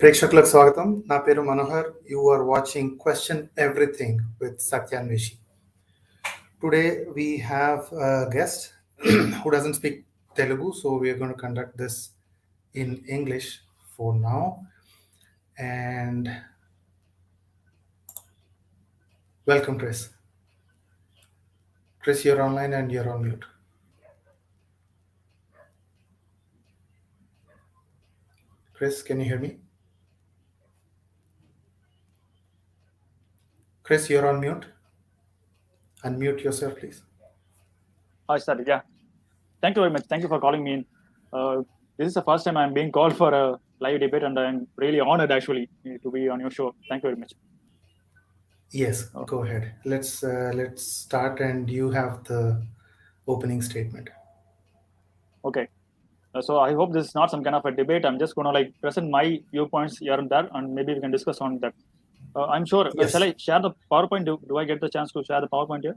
ప్రేక్షకులకు స్వాగతం. నా పేరు Manohar. You are watching Question Everything with Satya Anveshi. Today we have a guest who doesn't speak Telugu, so we are going to conduct this in English for now. And welcome, Chris. Chris, you're online and you're on mute. Chris, can you hear me? Chris, you're on mute. Unmute yourself, please. Hi, sir. Yeah. Thank you very much. Thank you for calling me in. This is the first time I'm being called for a live debate, and I'm really honored actually to be on your show. Thank you very much. Yes, go ahead. Let's start, and you have the opening statement. Okay. So I hope this is not some kind of a debate. I'm just going to present my viewpoints here and there, and maybe we can discuss on that. I'm sure. Yes. Shall I share the PowerPoint? Do I get the chance to share the PowerPoint here?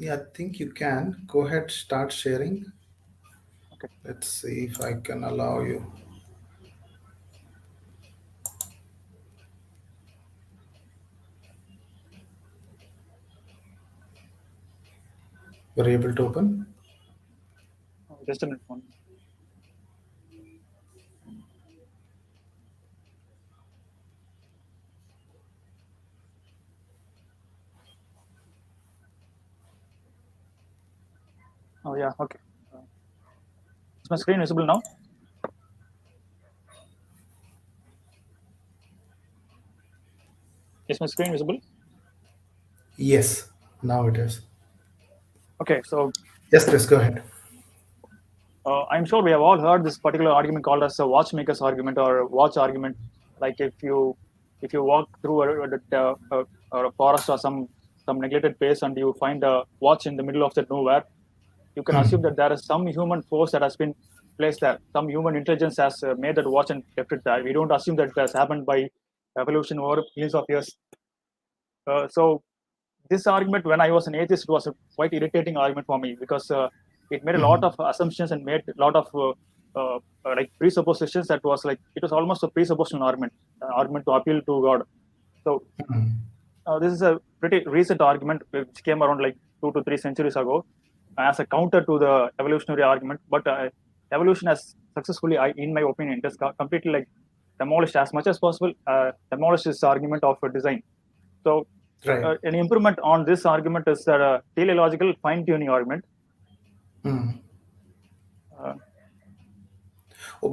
Yeah, I think you can. Go ahead, start sharing. Okay. Let's see if I can allow you. Were you able to open? Just a minute. Oh yeah. Okay. Is my screen visible now? Is my screen visible? Yes, now it is. Okay. So Yes, Chris, go ahead. I'm sure we have all heard this particular argument called as a watchmaker's argument or watch argument. Like if you walk through a forest or some neglected place and you find a watch in the middle of the nowhere, you can assume that there is some human force that has been placed there. Some human intelligence has made that watch and kept it there. We don't assume that it has happened by evolution over millions of years. So this argument, when I was an atheist, it was a quite irritating argument for me because it made a lot of assumptions and made a lot of presuppositions. That was it was almost a presuppositional argument to appeal to God. So this is a pretty recent argument which came around 2 to 3 centuries ago as a counter to the evolutionary argument. But evolution has successfully, in my opinion, just completely demolished as much as possible, demolished this argument of design. So Right. an improvement on this argument is that teleological fine-tuning argument.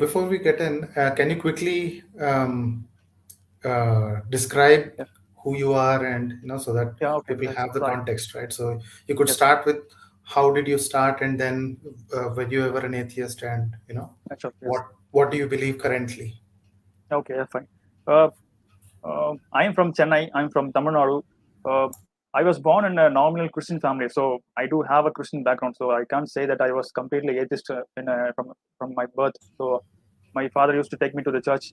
Before we get in, can you quickly describe who you are, and so that people have the context, right? So you could start with how did you start, and then were you ever an atheist, and what do you believe currently? Okay, fine. I am from Chennai. I'm from Tamil Nadu. I was born in a nominal Christian family, so I do have a Christian background. So I can't say that I was completely atheist from my birth. So my father used to take me to the church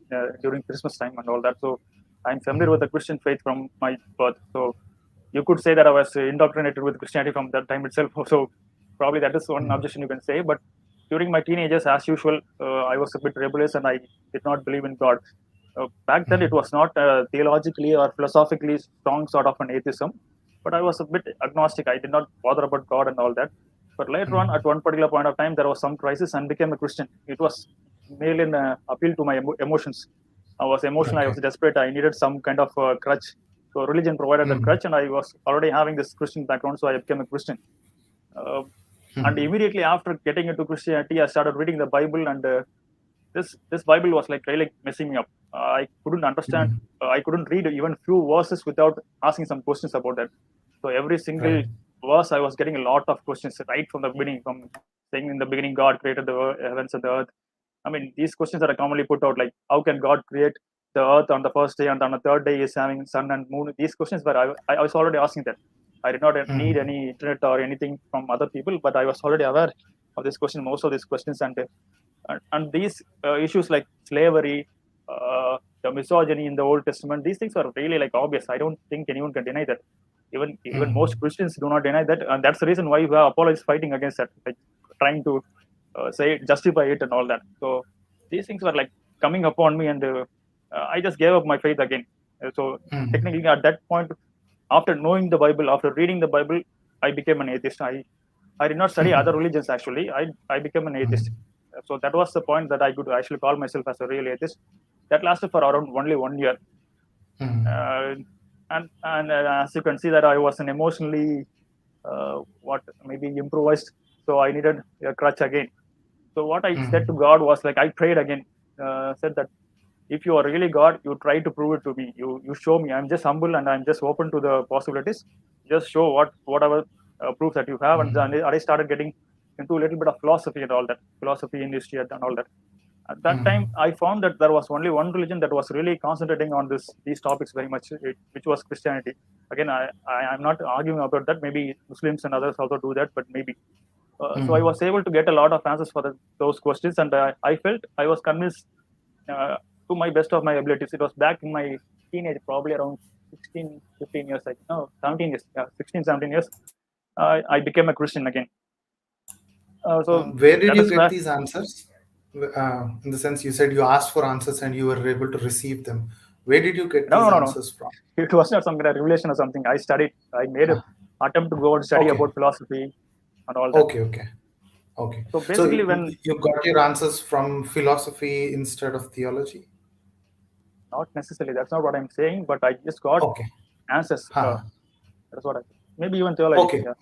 during Christmas time and all that. So I'm familiar with the Christian faith from my birth. So you could say that I was indoctrinated with Christianity from that time itself. So probably that is one objection you can say. But during my teenagers, as usual, I was a bit rebellious and I did not believe in God. Back then, it was not theologically or philosophically strong sort of an atheism, but I was a bit agnostic. I did not bother about God and all that. But later on, at one particular point of time, there was some crisis and became a Christian. It was merely an appeal to my emotions. I was emotional. I was desperate. I needed some kind of crutch. So religion provided that crutch, and I was already having this Christian background, so I became a Christian. And immediately after getting into Christianity, I started reading the Bible, and this Bible was really messing me up. I couldn't understand. I couldn't read even few verses without asking some questions about that. So every single verse, I was getting a lot of questions right from the beginning, from saying in the beginning God created the heavens and the earth. I mean, these questions that are commonly put out, like how can God create the earth on the first day and on the third day is having sun and moon? These questions were I was already asking that. I did not need any internet or anything from other people, but I was already aware of this question, most of these questions, and these issues like slavery, the misogyny in the Old Testament, these things are really obvious. I don't think anyone can deny that. Even most Christians do not deny that, and that's the reason why we are apologists fighting against that, trying to justify it and all that. So these things were coming upon me, and I just gave up my faith again. So Mm, technically, at that point, after knowing the Bible, after reading the Bible, I became an atheist. I did not study other religions actually. I became an atheist. mm, So that was the point that I could actually call myself as a real atheist. That lasted for around only 1 year. mm, Uh, and as you can see that I was an emotionally what maybe improvised, so I needed a crutch again. So what I said to mm, God was like I prayed again, said that if you are really God, you try to prove it to me. You show me. I'm just humble and I'm just open to the possibilities. Just show whatever proof that you have. And then mm, I started getting into a little bit of philosophy and all that, philosophy in history and all that. At that time, mm, I found that there was only one religion that was really concentrating on these topics very much, which was Christianity. Again, I'm not arguing about that. Maybe Muslims and others also do that, but maybe. So I mm. was able to get a lot of answers for those questions, and I felt I was convinced to my best of my abilities. It was back in my teenage, probably around 16, 15 years, like no, 17 years, yeah, 16, 17 years. I became a Christian again. So Where did that you is get where. these answers? In the sense you said you asked for answers and you were able to receive them. Where did you get No, these no, no, no. answers from? It was not some kind of revelation or something. I studied. I made a Ah, attempt to go and study okay, about philosophy and all that. okay, okay, okay. So So basically, when you got your answers from philosophy instead of theology? not necessarily, that's not what I'm saying, but I just got Okay. answers. Huh. That's what I maybe even theology. Okay, Yeah.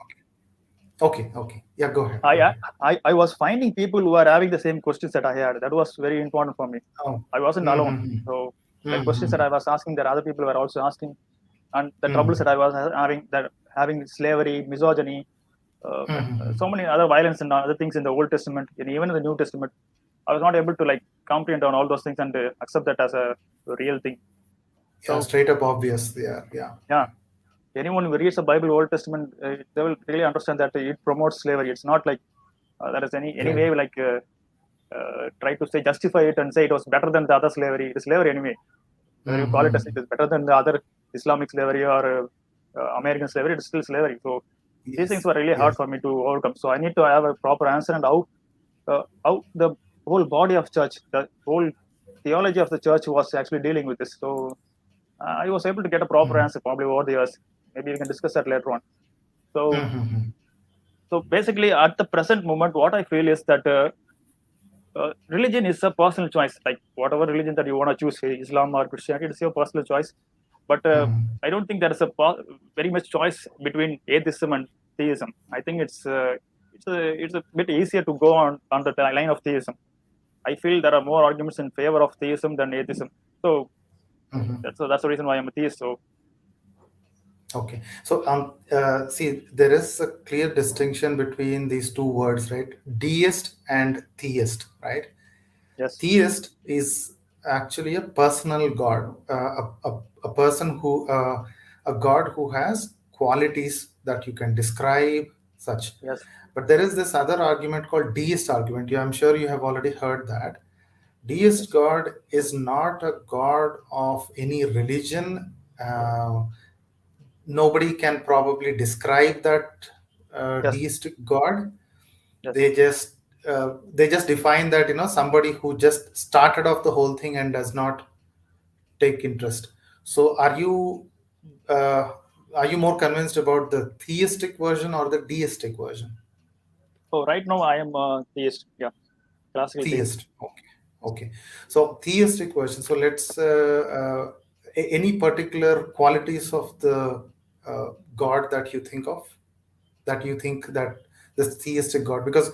okay, okay. Yeah, go ahead, I, go I ahead. I was finding people who are having the same questions that I had. That was very important for me. Oh. I wasn't alone. Mm-hmm. So the questions that Mm-hmm. I was asking, that other people were also asking, and the troubles that Mm-hmm. I was having, that having slavery, misogyny, Mm-hmm. so many other violence and other things in the Old Testament, and even in the New Testament, I was not able to like comprehend on all those things and accept that as a real thing. Yeah, So straight up obvious. Yeah, yeah. yeah, anyone who reads the Bible, Old Testament, they will really understand that it promotes slavery. It's not like there is any Right. way like try to say justify it and say it was better than the other slavery. It is slavery anyway. Whether you call it as it Mm-hmm. is better than the other Islamic slavery or American slavery, it is still slavery. So these things Yes, were really hard yes. for me to overcome. So I need to have a proper answer, and how the whole body of church, the whole theology of the church was actually dealing with this. So I was able to get a proper Mm-hmm. answer probably over the years. Maybe we can discuss that later on. So Mm-hmm. so basically, at the present moment, what I feel is that religion is a personal choice. Like whatever religion that you want to choose, Islam or Christianity, it's your personal choice. But Mm-hmm. I don't think there is a very much choice between atheism and theism. I think it's a bit easier to go on the line of theism. I feel there are more arguments in favor of theism than atheism. So Mm-hmm. that's the reason why I'm a theist. So Okay. So, see, there is a clear distinction between these two words, right? Deist and theist, right? yes, Theist is actually a personal god, a person who, a god who has qualities that you can describe, such. yes, But there is this other argument called deist argument. Yeah, I'm sure you have already heard that. Deist yes, god is not a god of any religion. Nobody can probably describe that yes, deistic god. yes. They just define that, somebody who just started off the whole thing and does not take interest. So uh, are you more convinced about the theistic version or the deistic version? So right now I am a theist. Yeah, classical theist. Theist. Okay. Okay. So theistic version. So let's any particular qualities of the God that you think of, that you think that the theistic God, because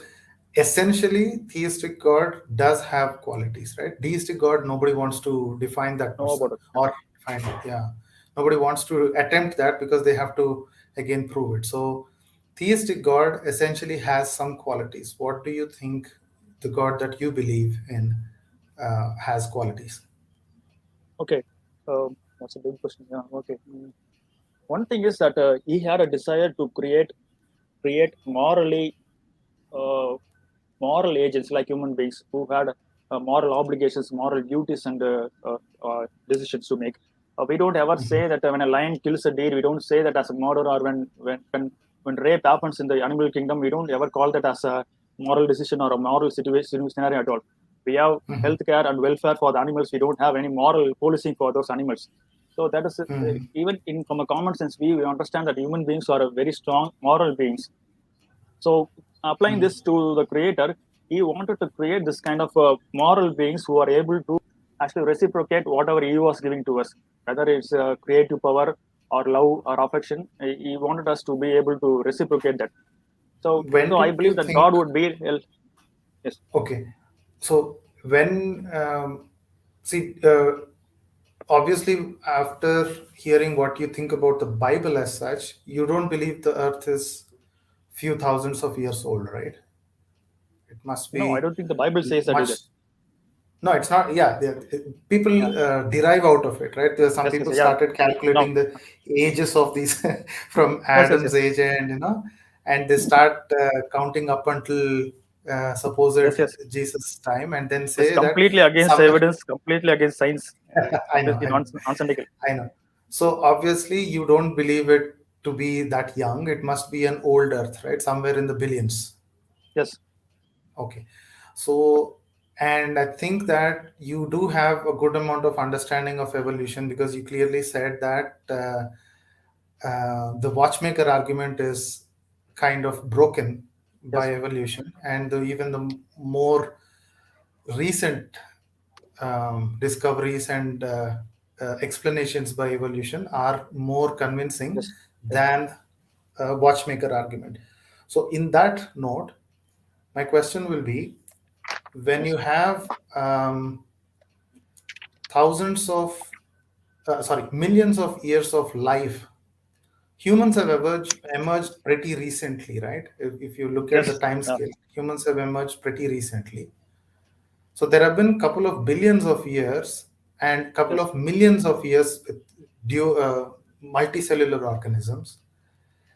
essentially theistic God does have qualities, right? Deistic God, nobody wants to define that Know person about it. Yeah. or define it. Yeah. Nobody wants to attempt that because they have to again prove it. So theistic God essentially has some qualities. What do you think the God that you believe in has qualities? Okay, that's a big question. Yeah. Okay. One thing is that he had a desire to create uh, moral agents like human beings who had moral obligations, moral duties, and decisions to make. We don't ever Mhm. say that when a lion kills a deer, we don't say that as a murder, or when rape happens in the animal kingdom, we don't ever call that as a moral decision or a moral situation scenario at all. We have Mhm. healthcare and welfare for the animals. We don't have any moral policing for those animals. So that is Mhm. even in from a common sense view, we understand that human beings are a very strong moral beings. So applying Mhm. this to the creator, he wanted to create this kind of moral beings who are able to actually reciprocate whatever he was giving to us, whether it's creative power or love or affection. He wanted us to be able to reciprocate that. When So I did you believe that think? God would be yes. Okay, so when see, obviously, after hearing what you think about the Bible as such, you don't believe the Earth is few thousands of years old, right? It must No, I be don't think the Bible says that much. either. No, it's not. Yeah, people Yeah. derive out of it, right? There some Yes, yes, people yeah. started No. calculating the ages of these from Yes, yes, Adam's yes. age, and and they start counting up until Yes, supposed yes. Jesus' time, and then It's say that completely against somewhere. evidence, completely against science, I know, completely I know, nonsensical. I know. So obviously, you don't believe it to be that young. It must be an old Earth, right? Somewhere in the billions. Yes, Okay. So, and I think that you do have a good amount of understanding of evolution because you clearly said that the watchmaker argument is kind of broken by yes, evolution, and even the more recent discoveries and explanations by evolution are more convincing yes, yes, than a watchmaker argument. So, in that note, my question will be when yes, you have thousands of, sorry, millions of years of life, humans have emerged pretty recently, right? If you look at the yes, time yeah, scale, humans have emerged pretty recently. So there have been couple of billions of years and couple yes, of millions of years with multicellular organisms.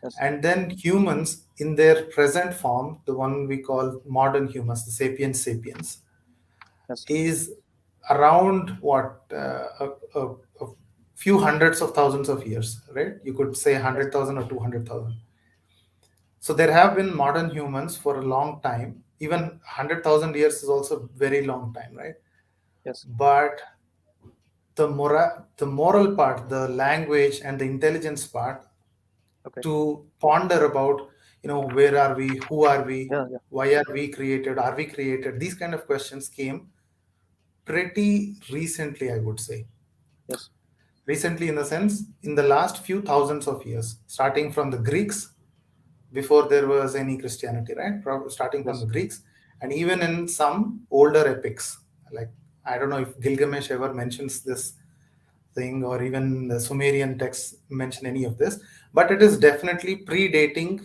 yes, And then humans in their present form, the one we call modern humans, the sapiens sapiens, yes, is around what a few hundreds of thousands of years, right? You could say yes, 100,000 or 200,000. So there have been modern humans for a long time. Even 100,000 years is also very long time, right? yes. But the moral part, the language and the intelligence part, Okay. to ponder about, where are we, who are we, Yeah, yeah, why are we created? These kind of questions came pretty recently, I would say. yes, Recently, in the sense, in the last few thousands of years, starting from the Greeks, before there was any Christianity, right? Starting from yes, the Greeks, and even in some older epics, like I don't know if Gilgamesh ever mentions this thing, or even the Sumerian texts mention any of this, but it is definitely predating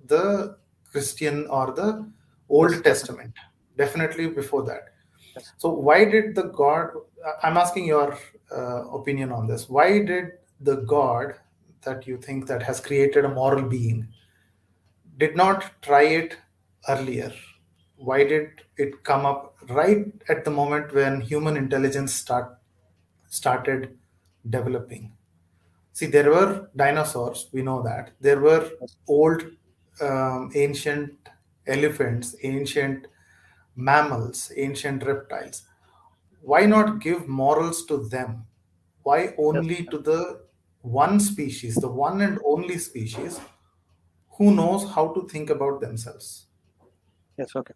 the Christian or the yes, Old definitely. Testament. Definitely before that. Yes, So why did the God? I'm asking your opinion on this. Why did the God that you think that has created a moral being did not try it earlier? Why did it come up right at the moment when human intelligence started developing? See, there were dinosaurs, we know that. There were yes, old, ancient elephants, ancient mammals, ancient reptiles. Why not give morals to them? Why yes, only to the one species, the one and only species who knows how to think about themselves? yes. Okay.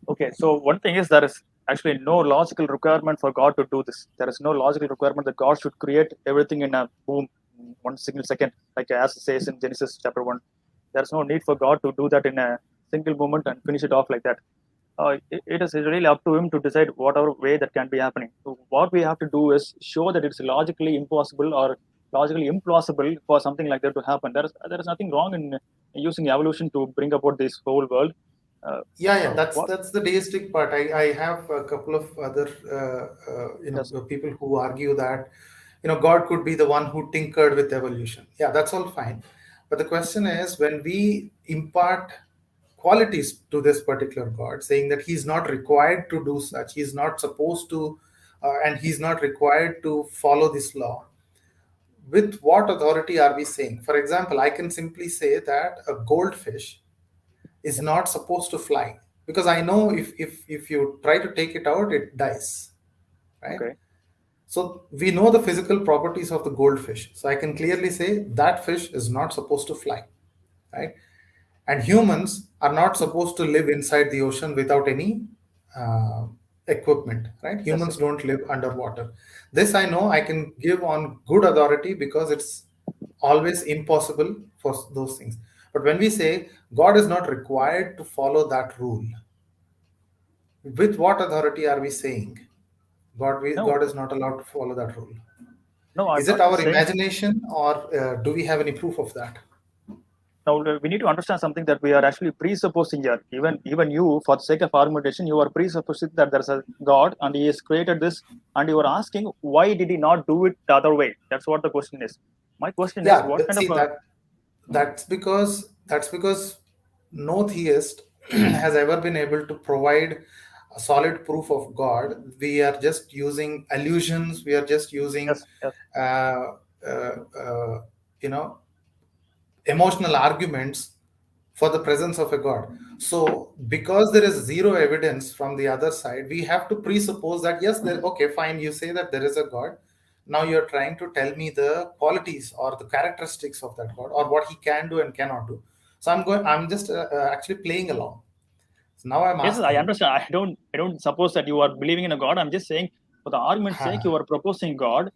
Okay. So one thing is there is actually no logical requirement for God to do this. There is no logical requirement that God should create everything in a boom, in one single second, like as it says in Genesis chapter 1. There's no need for God to do that in a single moment and finish it off like that. It is really up to him to decide whatever way that can be happening. So what we have to do is show that it's logically impossible or logically implausible for something like that to happen. There is nothing wrong in using evolution to bring about this whole world. Uh, Yeah, what? that's the deistic part. I have a couple of other Yes, people who argue that God could be the one who tinkered with evolution. Yeah, that's all fine. But the question is, when we impart qualities to this particular God, saying that he's not required to do such, he's not supposed to, and he's not required to follow this law. With what authority are we saying? For example, I can simply say that a goldfish is yes, not supposed to fly. because I know if you try to take it out, it dies, right? Okay. So we know the physical properties of the goldfish. So I can clearly say that fish is not supposed to fly, right? And humans are not supposed to live inside the ocean without any uh, equipment, right? Yes, Humans yes. don't live underwater. This I know I can give on good authority because it's always impossible for those things. But when we say God is not required to follow that rule, with what authority are we saying God No, is not allowed to follow that rule? no, I'm Is it not our saying. imagination, or do we have any proof of that? Now we need to understand something that we are actually presupposing here. Even you, for the sake of argumentation, you are presupposing that there's a God and He has created this, and you are asking why did He not do it the other way? That's what the question is. My question is, Yeah, what kind of see a that's because no theist has ever been able to provide a solid proof of God. We are just using allusions. We are just using yes, yes, uh, uh, uh, you know emotional arguments for the presence of a God. So, because there is zero evidence from the other side, we have to presuppose that yes, okay, fine, you say that there is a God. Now you're trying to tell me the qualities or the characteristics of that God, or what he can do and cannot do. So I'm just actually playing along. So now I'm yes. I asking, understand. I don't suppose that you are believing in a God. I'm just saying, for the argument's sake, you huh, are proposing God.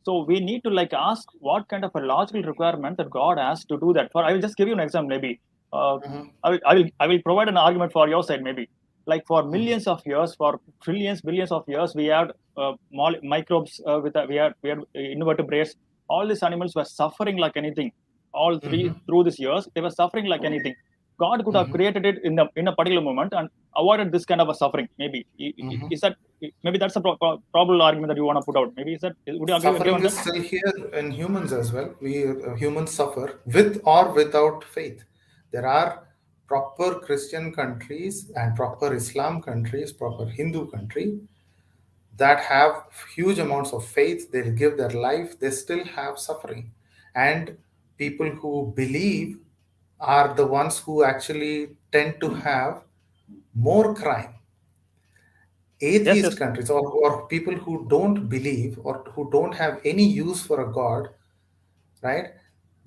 So we need to like ask what kind of a logical requirement that God has to do that. For I will just give you an example. Maybe mhm, I will provide an argument for your side. Maybe like for mhm, millions of years, for trillions, billions of years, we had microbes with we had invertebrates. All these animals were suffering like anything. All three mhm, through these years, they were suffering like anything. God could have mhm, created it in a particular moment and avoided this kind of a suffering. Maybe mhm. is that maybe that's a probable argument that you want to put out. Maybe is that would you agree Suffering on that? is still here in humans as well. We humans suffer with or without faith. There are proper Christian countries and proper Islam countries, proper Hindu country that have huge amounts of faith. They give their life. They still have suffering, and people who believe are the ones who actually tend to have more crime. Yes, Atheist yes. countries, or people who don't believe or who don't have any use for a god, right?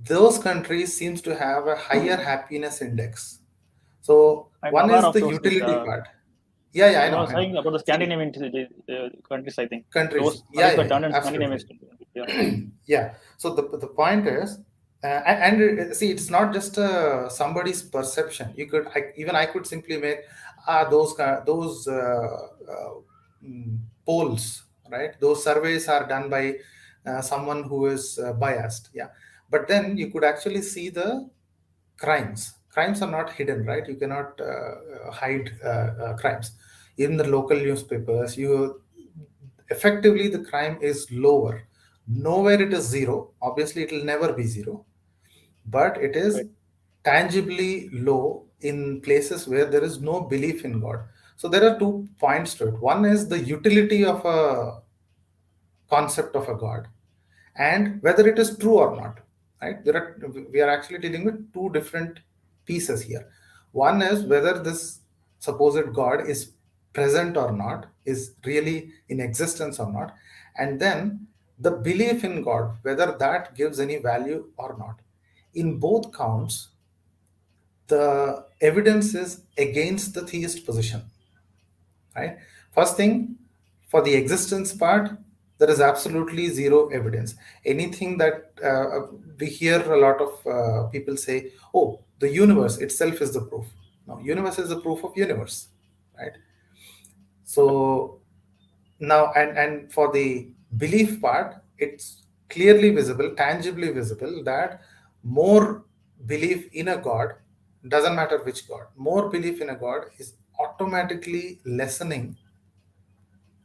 Those countries seems to have a higher happiness index. So I'm one aware is of the those things. utility part. Yeah, yeah, I You know, were I know. saying about the See, Scandinavian countries, I think. countries, Those yeah, countries were yeah, yeah, done in Scandinavian absolutely. countries. Yeah. Yeah. So the point is, and see, it's not just somebody's perception. You could even I could simply make those polls, right? Those surveys are done by someone who is biased. Yeah, but then you could actually see the crimes are not hidden, right? You cannot hide crimes in the local newspapers. You effectively the crime is lower. Nowhere it is zero. Obviously, it will never be zero, but it is Right. tangibly low in places where there is no belief in God. So there are 2 points to it. One is the utility of a concept of a God, and whether it is true or not, right? We are actually dealing with two different pieces here. One is whether this supposed God is present or not, is really in existence or not, and then the belief in God, whether that gives any value or not. In both counts, the evidence is against the theist position, right? First thing, for the existence part, there is absolutely zero evidence. Anything that we hear a lot of people say, oh, the universe itself is the proof. No, universe is the proof of universe, right? Okay. So now, and for the belief part, it's clearly visible, tangibly visible, that more belief in a god, doesn't matter which god, more belief in a god is automatically lessening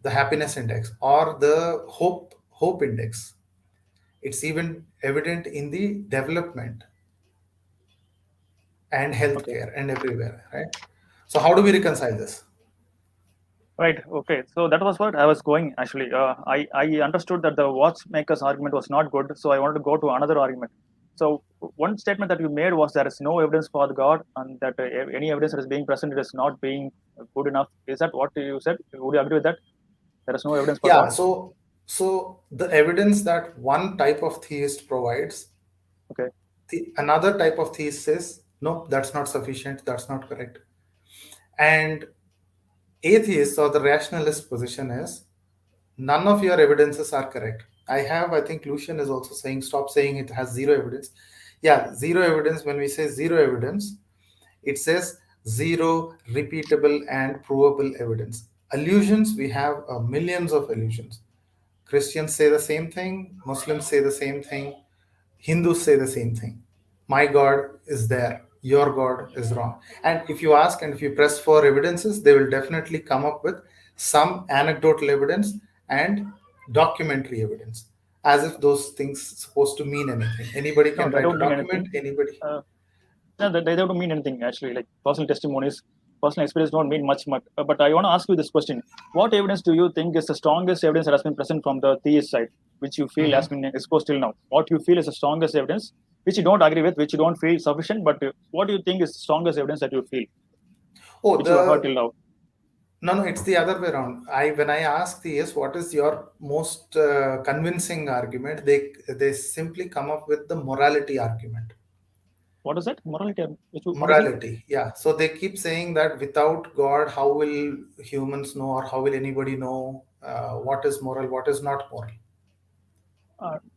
the happiness index or the hope index. It's even evident in the development and Okay. healthcare and everywhere, right? So how do we reconcile this? Right. Okay. So that was what I was going actually. I understood that the watchmaker's argument was not good, so I wanted to go to another argument. So one statement that you made was there is no evidence for the God, and that any evidence that is being presented is not being good enough. Is that what you said? Would you agree with that? There is no evidence for Yeah, God. so the evidence that one type of theist provides, Okay. the another type of theist says, no, that's not sufficient, that's not correct. And atheist or the rationalist position is none of your evidences are correct. I think Lucian is also saying, stop saying it has zero evidence. Yeah, zero evidence. When we say zero evidence, it says zero repeatable and provable evidence. Illusions, we have millions of illusions. Christians say the same thing, Muslims say the same thing, Hindus say the same thing. My God is there, your God is wrong. And if you ask and if you press for evidences, they will definitely come up with some anecdotal evidence and documentary evidence, as if those things supposed to mean anything. Anybody No, can they write a don't mean document, anything. anybody. Uh, no, they don't mean anything actually. Like personal testimonies, personal experience don't mean much. But I want to ask you this question: what evidence do you think is the strongest evidence that has been present from the theist side, which you feel has Mhm. been exposed till now? What you feel is the strongest evidence, which you don't agree with, which you don't feel sufficient, but what do you think is the strongest evidence that you feel, Oh, which you have heard till the now? no, it's the other way around. When I ask the yes, what is your most convincing argument? They simply come up with the morality argument. What is it? Morality? What is it? Morality, yeah. So they keep saying that without God, how will humans know, or how will anybody know what is moral, what is not moral?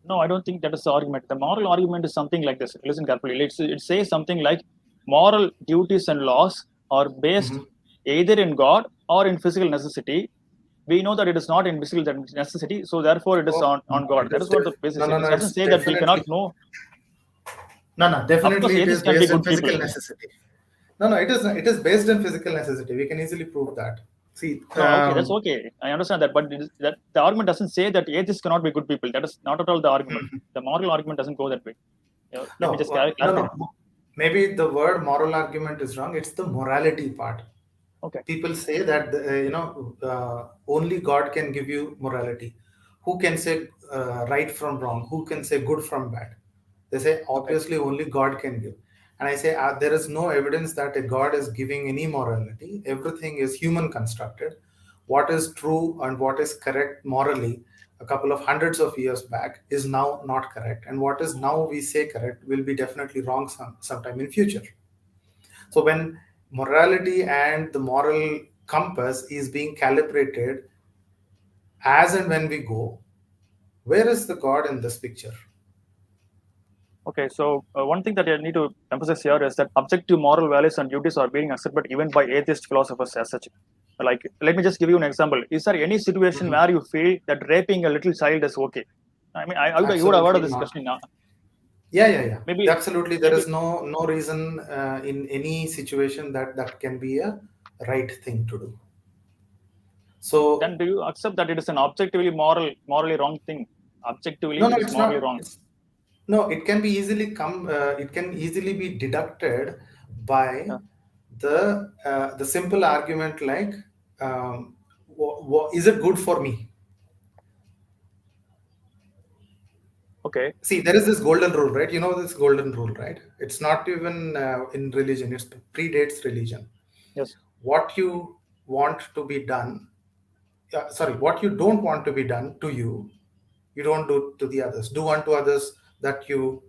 No, I don't think that is the argument. The moral argument is something like this. Listen carefully. It says something like moral duties and laws are based Mhm. either in God or in physical necessity. We know that it is not in physical necessity, so therefore it is Oh, on no, God. it That is is what the basis no, says. no, It no. doesn't It's say that we cannot definitely know. no, no. Of course, Definitely, it is atheists can be based on good people. physical necessity. No, no, it is not. It is based on physical necessity. We can easily prove that. See, No, okay, that's okay. I understand that, but that the argument doesn't say that atheists cannot be good people. That is not at all the argument. The moral argument doesn't go that way. Let me no, just no, clarify. no. Maybe the word moral argument is wrong. It's the morality part. Okay, People say that only God can give you morality. Who can say right from wrong? Who can say good from bad? They say okay. obviously only God can give. And I say there is no evidence that a God is giving any morality. Everything is human constructed. What is true and what is correct morally a couple of hundreds of years back is now not correct, and what is now we say correct will be definitely wrong sometime in future. So when morality and the moral compass is being calibrated as and when we go, where is the God in this picture? Okay, so one thing that I need to emphasize here is that objective moral values and duties are being accepted even by atheist philosophers as such. Like, let me just give you an example. Is there any situation Mhm. where you feel that raping a little child is okay? I mean, you would have heard of Absolutely this not. question now. Yeah, yeah, yeah. Maybe, Absolutely, there maybe is no reason in any situation that can be a right thing to do. So then do you accept that it is an objectively morally wrong thing? no, Objectively, no, it is it's morally not. wrong. It's no. It can be easily come. It can easily be deducted by Yeah. the simple argument like, is it good for me? Okay. See, there is this golden rule, right? You know this golden rule, right? It's not even in religion. It predates religion. Yes. What you want to be done, sorry, what you don't want to be done to you, you don't do to the others. Do unto others that you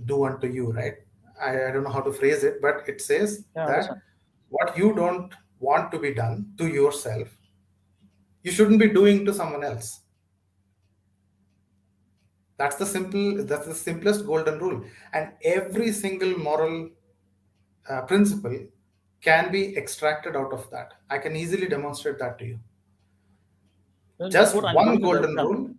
do unto you, right? I don't know how to phrase it, but it says Yeah, I that understand. what you don't want to be done to yourself, you shouldn't be doing to someone else. That's the simplest golden rule. And every single moral principle can be extracted out of that. I can easily demonstrate that to you. Well, that's Just what I'm one going to golden understand.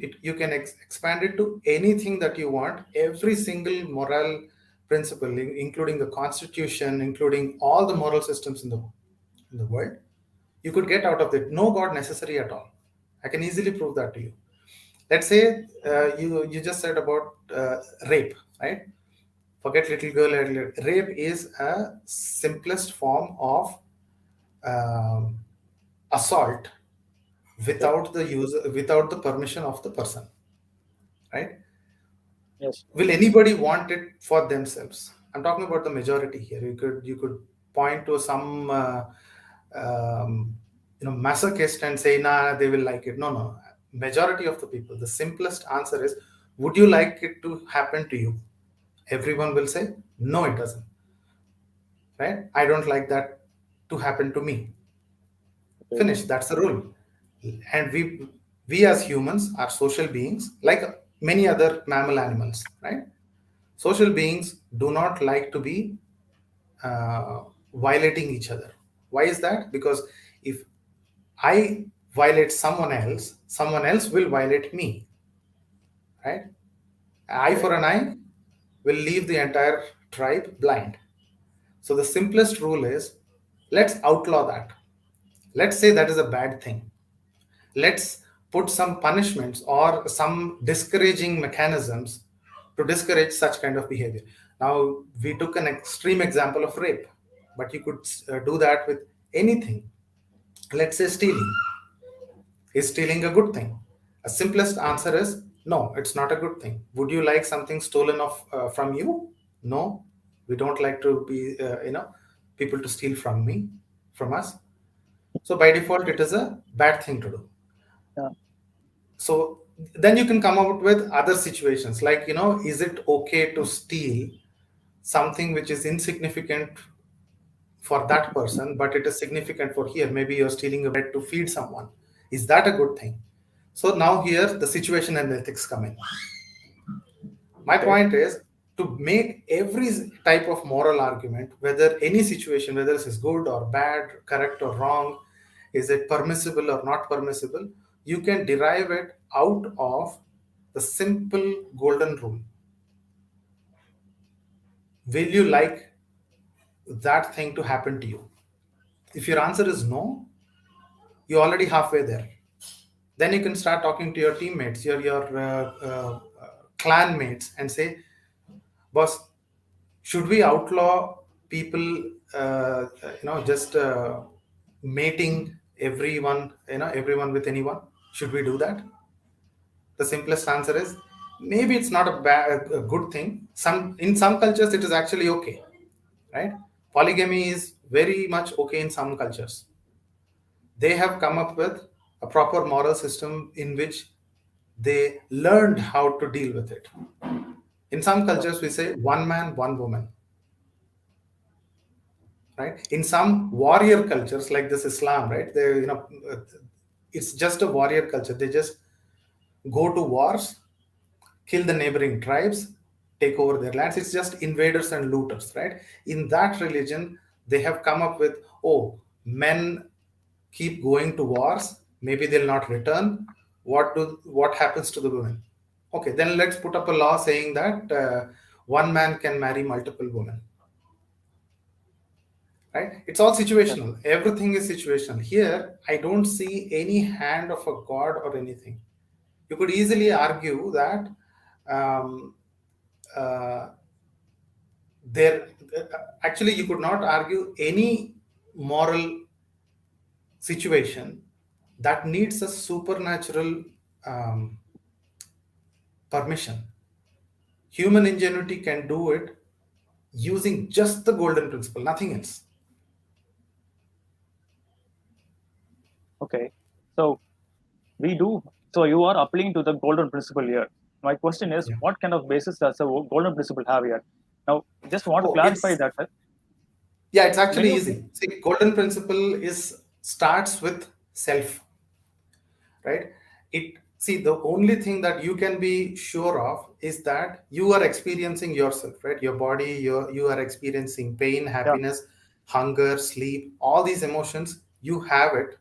rule, you can expand it to anything that you want. Every single moral principle, including the constitution, including all the moral systems in the world, you could get out of it. No God necessary at all. I can easily prove that to you. Let's say you just said about rape, right? Forget little girl earlier. Rape is a simplest form of um, assault Okay. without the permission of the person, right? Yes. Will anybody want it for themselves? I'm talking about the majority here. You could point to some um, masochist and say, nah, they will like it. No, no. Majority of the people, the simplest answer is, would you like it to happen to you? Everyone will say, no, it doesn't. Right? I don't like that to happen to me. Okay. Finish. That's the rule. And we as humans are social beings, like many other mammal animals, right? Social beings do not like to be uh, violating each other. Why is that? Because if I violate someone else will violate me, right? Eye Okay. for an eye will leave the entire tribe blind. So the simplest rule is, let's outlaw that. Let's say that is a bad thing. Let's put some punishments or some discouraging mechanisms to discourage such kind of behavior. Now, we took an extreme example of rape, but you could do that with anything. Let's say stealing. Is stealing a good thing? A simplest answer is no, it's not a good thing. Would you like something stolen off from you? No, we don't like to be, people to steal from us. So by default, it is a bad thing to do. Yeah. So then you can come up with other situations like, is it okay to steal something which is insignificant for that person, but it is significant for here? Maybe you're stealing a bread to feed someone. Is that a good thing? So now here the situation and ethics come in. My Okay. point is, to make every type of moral argument, whether any situation, whether this is good or bad, correct or wrong, is it permissible or not permissible, you can derive it out of the simple golden rule. Will you like that thing to happen to you? If your answer is no, you're already halfway there. Then you can start talking to your teammates, your clan mates, and say, boss, should we outlaw people, just mating everyone with anyone? Should we do that? The simplest answer is, maybe it's not a good thing. In some cultures it is actually okay, right? Polygamy is very much okay in some cultures. They have come up with a proper moral system in which they learned how to deal with it. In some Yeah. cultures we say one man one woman, right? In some warrior cultures like this Islam, right, it's just a warrior culture. They just go to wars, kill the neighboring tribes, take over their lands. It's just invaders and looters, right? In that religion they have come up with, oh, men keep going to wars, maybe they'll not return. What happens to the women? Okay, then let's put up a law saying that one man can marry multiple women, right? It's all Yeah. situational. Everything is situational. Here I don't see any hand of a god or anything. You could easily argue that um, uh, there actually you could not argue any moral situation that needs a supernatural um, permission. Human ingenuity can do it using just the golden principle, nothing else. Okay. So we do. So you are appealing to the golden principle here. My question is, Yeah. what kind of basis does the golden principle have here? Now, just want to Oh, clarify it's that yeah, it's many actually of easy. See, golden principle is starts with self, right? It see the only thing that you can be sure of is that you are experiencing yourself, right? Your body, you are experiencing pain, yeah, happiness, hunger, sleep, all these emotions. You have it.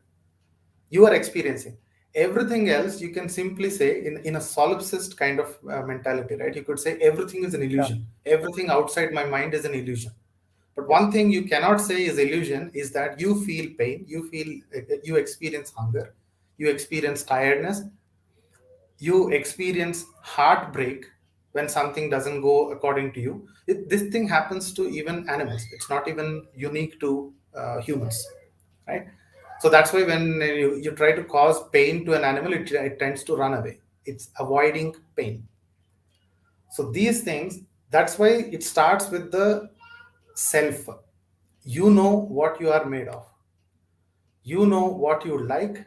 You are experiencing. Everything else you can simply say in a solipsist kind of mentality, right? You could say everything is an yeah, illusion. Everything outside my mind is an illusion. But yes, one thing you cannot say is illusion is that you feel pain, you experience hunger, you experience tiredness, you experience heartbreak when something doesn't go according to you. This thing happens to even animals. It's not even unique to humans, right? So that's why when you try to cause pain to an animal, it tends to run away. It's avoiding pain. So these things, that's why it starts with the self. You know what you are made of, you know what you like.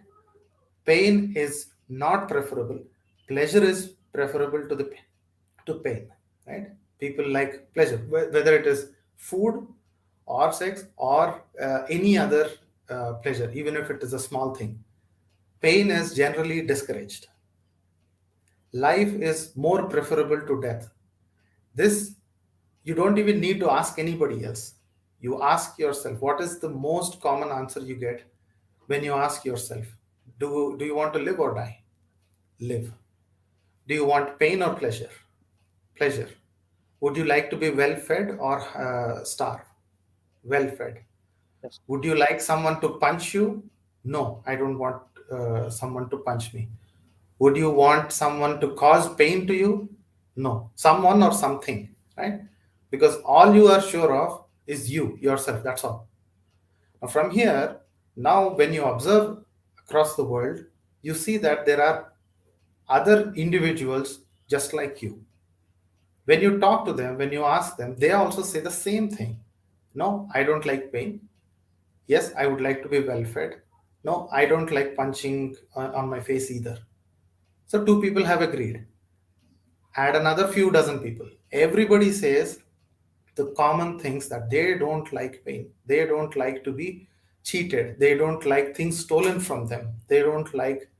Pain is not preferable, pleasure is preferable to the to pain, right? People like pleasure, whether it is food or sex or any other pleasure, even if it is a small thing. Pain is generally discouraged. Life is more preferable to death. This, you don't even need to ask anybody else. You ask yourself, what is the most common answer you get when you ask yourself, do you want to live or die? Live. Do you want pain or pleasure? Pleasure. Would you like to be well fed or starve? Well fed. Yes. Would you like someone to punch you? No, I don't want someone to punch me. Would you want someone to cause pain to you? No, someone or something, right? Because all you are sure of is you, yourself. That's all. Now, from here, now when you observe across the world, you see that there are other individuals just like you. When you talk to them, when you ask them, they also say the same thing. No, I don't like pain. Yes, I would like to be well fed. No, I don't like punching on my face either. So two people have agreed. Add another few dozen people. Everybody says the common things, that they don't like pain. They don't like to be cheated. They don't like things stolen from them. They don't like,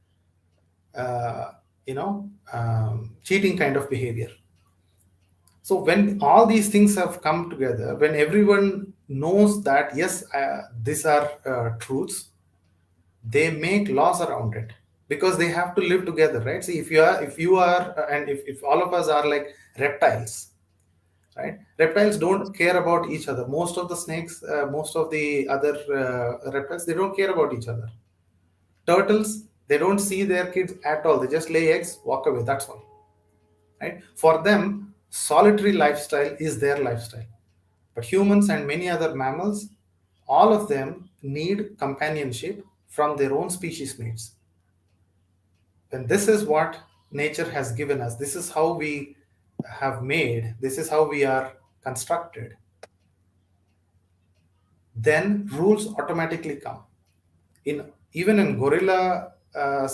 uh, cheating kind of behavior. So when all these things have come together, when everyone knows that yes, these are truths, they make laws around it, because they have to live together, right? See, if you are and if all of us are like reptiles, right? Reptiles don't care about each other. Most of the snakes, most of the other reptiles, they don't care about each other. Turtles, they don't see their kids at all. They just lay eggs, walk away. That's all, right? For them, solitary lifestyle is their lifestyle. But humans and many other mammals, all of them need companionship from their own species mates. And this is what nature has given us. This is how we have made, this is how we are constructed. Then rules automatically come. In even in gorilla uh,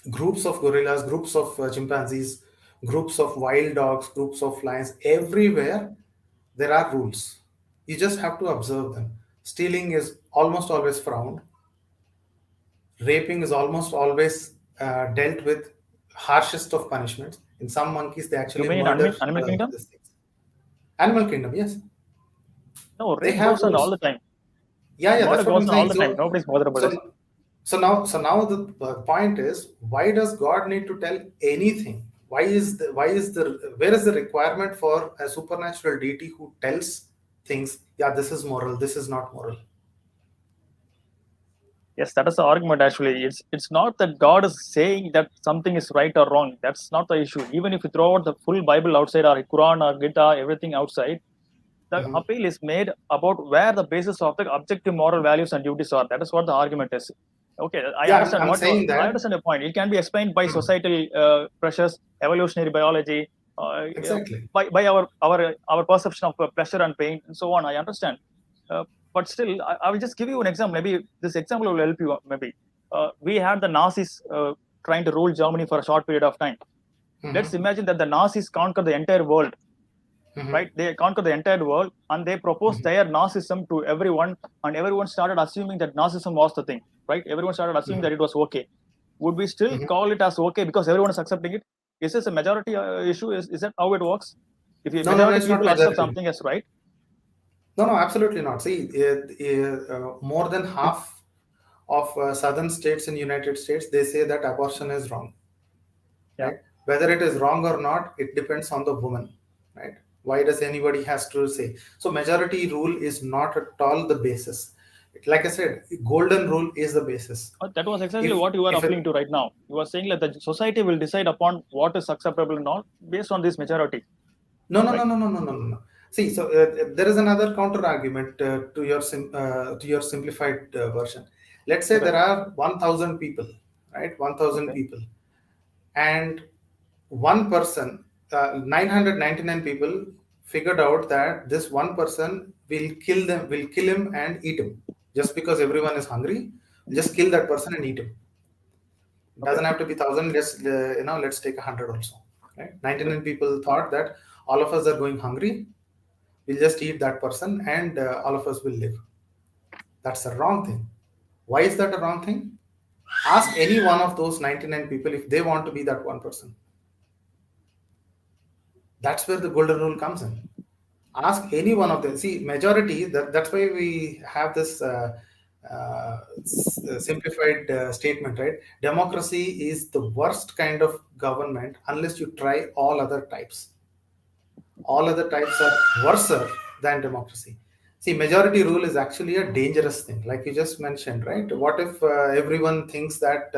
groups of gorillas, groups of chimpanzees, groups of wild dogs, groups of lions, everywhere there are rules. You just have to observe them. Stealing is almost always frowned. Raping is almost always dealt with harshest of punishments. In some monkeys, they You actually mean in murder Animal Kingdom? these things. Animal Kingdom, yes, No, they rape have goes on all rules. the time. Yeah, yeah, Murder that's what goes I'm on all saying. the time. Nobody's bothered about this. So, so now the point is, why does God need to tell anything? Where is the requirement for a supernatural deity who tells things? Yeah, this is moral. This is not moral. Yes, that is the argument actually. It's not that God is saying that something is right or wrong. That's not the issue. Even if you throw out the full Bible outside, or Quran or Gita, everything outside, the Mhm. appeal is made about where the basis of the objective moral values and duties are. That is what the argument is. Okay, Yeah, I'm saying I that. understand your point. It can be explained by Mhm. societal pressures, evolutionary biology, Exactly. by our perception of pleasure and pain, and so on. I understand. Uh, but still, I will just give you an example. Maybe this example will help you. Maybe we had the Nazis trying to rule Germany for a short period of time. Let's Mhm. imagine that the Nazis conquer the entire world, Mhm. right? They conquer the entire world and they proposed Mhm. their Nazism to everyone, and everyone started assuming that Nazism was the thing, right? Everyone started assuming Mhm. that it was okay. Would we still Mhm. call it as okay because everyone is accepting it? Is this a majority issue? Is that how it works? If a No, no, no, majority it's not people accept majority. something as right, No, no, absolutely not. See, more than half of southern states in United States, they say that abortion is wrong, yeah. right? Whether it is wrong or not, it depends on the woman, right? Why does anybody has to say? So majority rule is not at all the basis. Like I said, golden rule is the basis. That was exactly If what you are if appealing it, to right now. You are saying that the society will decide upon what is acceptable or not based on this majority, no, no, no, right? no, no, no, no, no. See, so there is another counter argument to your simplified version. Let's say Okay, there are 1,000 people, right? 1,000 okay, people, and one person, 999 people figured out that this one person will kill him and eat him. Just because everyone is hungry, just kill that person and eat him. Okay. Doesn't have to be 1,000. Let's take 100 also. Right? Okay. 99 people thought that all of us are going hungry. We'll just eat that person and all of us will live. That's a wrong thing. Why is that a wrong thing? Ask any one of those 99 people if they want to be that one person. That's where the golden rule comes in. Ask any one of them. See, majority, that's why we have this simplified statement, right? Democracy is the worst kind of government unless you try all other types. All other types are worse than democracy. See, majority rule is actually a dangerous thing, like you just mentioned, right? What if everyone thinks that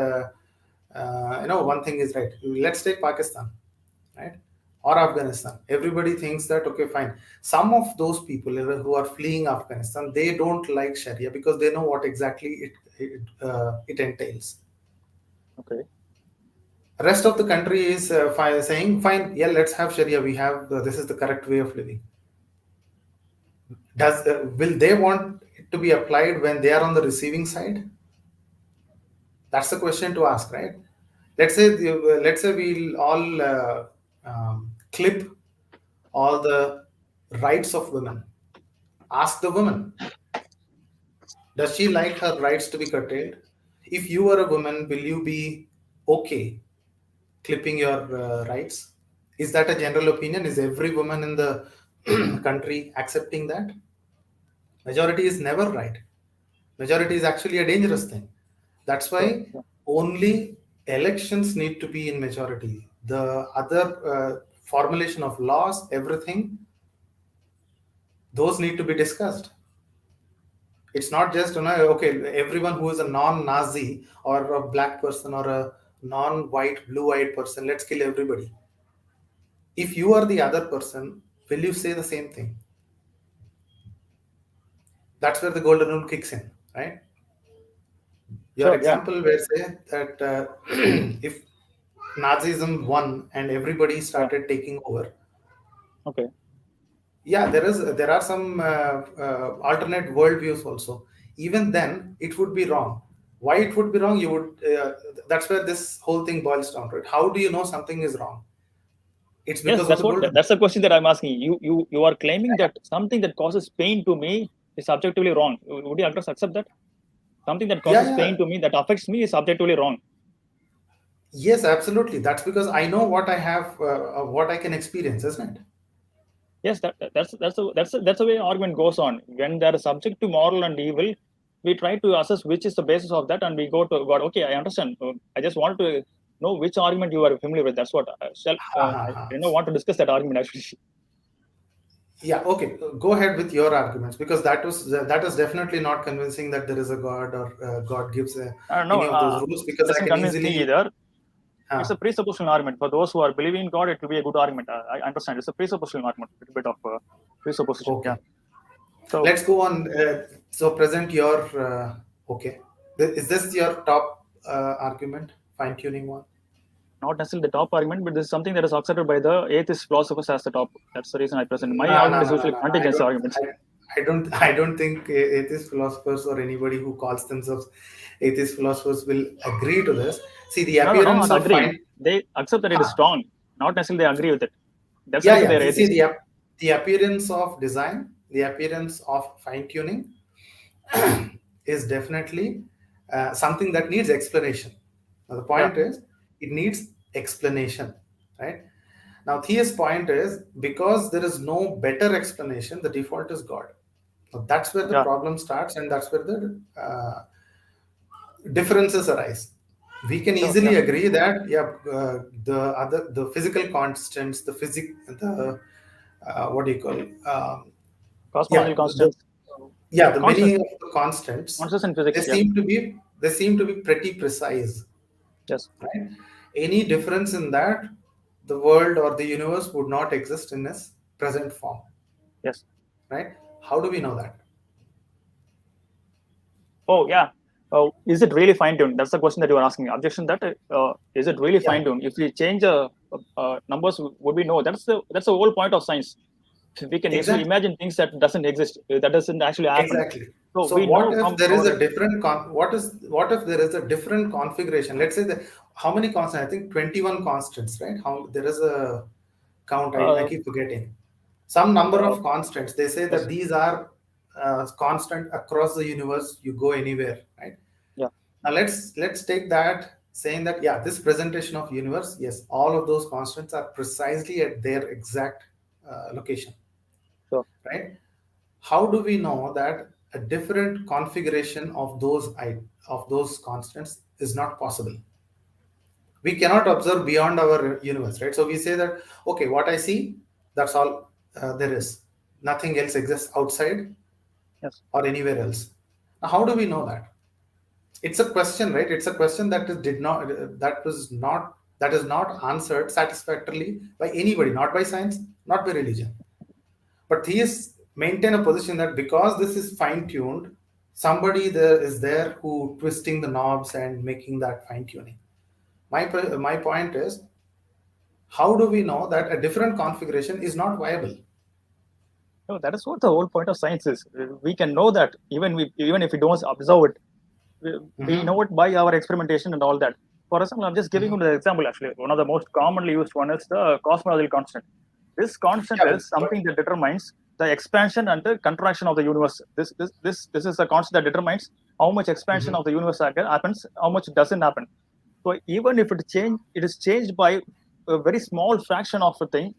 one thing is right? Let's take Pakistan, right? Or Afghanistan. Everybody thinks that okay, fine. Some of those people who are fleeing Afghanistan, they don't like Sharia because they know what exactly it entails. Okay. Rest of the country is saying, fine, yeah, let's have Sharia. We have this is the correct way of living. Does will they want it to be applied when they are on the receiving side? That's the question to ask, right? Let's say we'll all clip all the rights of women. Ask the woman, does she like her rights to be curtailed? If you are a woman, will you be okay clipping your rights? Is that a general opinion? Is every woman in the country accepting that? Majority is never right. Majority is actually a dangerous thing. That's Sure. why Yeah. only elections need to be in majority. The other formulation of laws, everything, those need to be discussed. It's not just okay, everyone who is a non-Nazi or a black person or a non-white, blue-eyed person, let's kill everybody. If you are the other person, will you say the same thing? That's where the golden rule kicks in, right? Your Sure. Yeah. example where say that if Nazism won and everybody Yeah. started taking over, Okay. yeah, there are some alternate worldviews also. Even then, it would be wrong. Why it would be wrong? You would that's where this whole thing boils down to it. How do you know something is wrong? It's Yes, because of the golden. that's the question that I'm asking. You are claiming that something that causes pain to me is objectively wrong. Would you accept that? Something that Yeah, causes yeah. pain to me that affects me is objectively wrong. Yes, absolutely. That's because I know what I have, what I can experience, isn't it? Yes, that's the way argument goes on. When they are subject to moral and evil, we try to assess which is the basis of that, and we go to God. Okay, I understand. I just wanted to know which argument you are familiar with. That's what Ha, ha, I ha. did not want to discuss that argument actually. Yeah, okay. Go ahead with your arguments because that is definitely not convincing that there is a God or God gives No, any of those rules because I doesn't can convince me easily. either. It's Uh, a presuppositional argument. For those who are believing in God, it will be a good argument. I understand. It's a presuppositional argument, a bit of presupposition. Yeah. okay, So let's go on. So present your okay. Is this your top argument? Fine tuning one. not necessarily the top argument, but this is something that is accepted by the atheist philosophers as the top. That's the reason I present. My No, no, argument is no, no, usually no, no. contingency arguments. I don't think atheist philosophers or anybody who calls themselves atheist philosophers will agree to this. See, the No, appearance not of agree. fine. They accept that it is Huh. strong. Not necessarily they agree with it. That's the Yeah, reason they yeah. are See, atheist. the appearance of design, the appearance of fine tuning is definitely something that needs explanation. Now, the Yeah, point is, it needs explanation, right? Now, Thea's point is because there is no better explanation, the default is God. So that's where the yeah. problem starts, and that's where the differences arise. We can Sure. Yeah. easily agree that yeah, the physical constants, the what do you call Cosmological yeah constants. the many Constants. of the constants Constants in they physics. Yeah. seem to be they seem to be pretty precise, Yes. right? Any difference in that, the world or the universe would not exist in its present form, Yes. right? How do we know that? Oh, yeah. Is it really fine tuned? That's the question that you are asking. Objection that is it really Yeah, fine tuned? If we change numbers, would we know? That's the whole point of science. We can easily exactly. imagine things that doesn't exist, that doesn't actually happen. Exactly. So So we what know if from there is our a different what if there is a different configuration? Let's say that how many constants? I think 21 constants, right? How there is a count. I uh, keep forgetting. Some number uh, of constants. They say that yes, these are constant across the universe. You go anywhere, right? yeah, Now let's take that saying that yeah, this presentation of universe, yes, all of those constants are precisely at their exact location, sure. right? How do we know that a different configuration of those constants is not possible? We cannot observe beyond our universe, right? So we say that okay, what I see, that's all there is. Nothing else exists outside Yes. or anywhere else. Now, how do we know that? It's a question, right? It's a question that did not that is not answered satisfactorily by anybody, not by science, not by religion. But theists maintain a position that because this is fine tuned, somebody there is there who twisting the knobs and making that fine tuning. My point is, how do we know that a different configuration is not viable? No, that is what the whole point of science is. We can know that even if we don't observe it, we Mm-hmm. know it by our experimentation and all that. For example, I'm just giving Mm-hmm. you the example. Actually, one of the most commonly used one is the cosmological constant. This constant Yeah, is something that determines the expansion and the contraction of the universe. This is a constant that determines how much expansion mm-hmm. of the universe happens, how much doesn't happen. So even if it is changed by a very small fraction of a thing,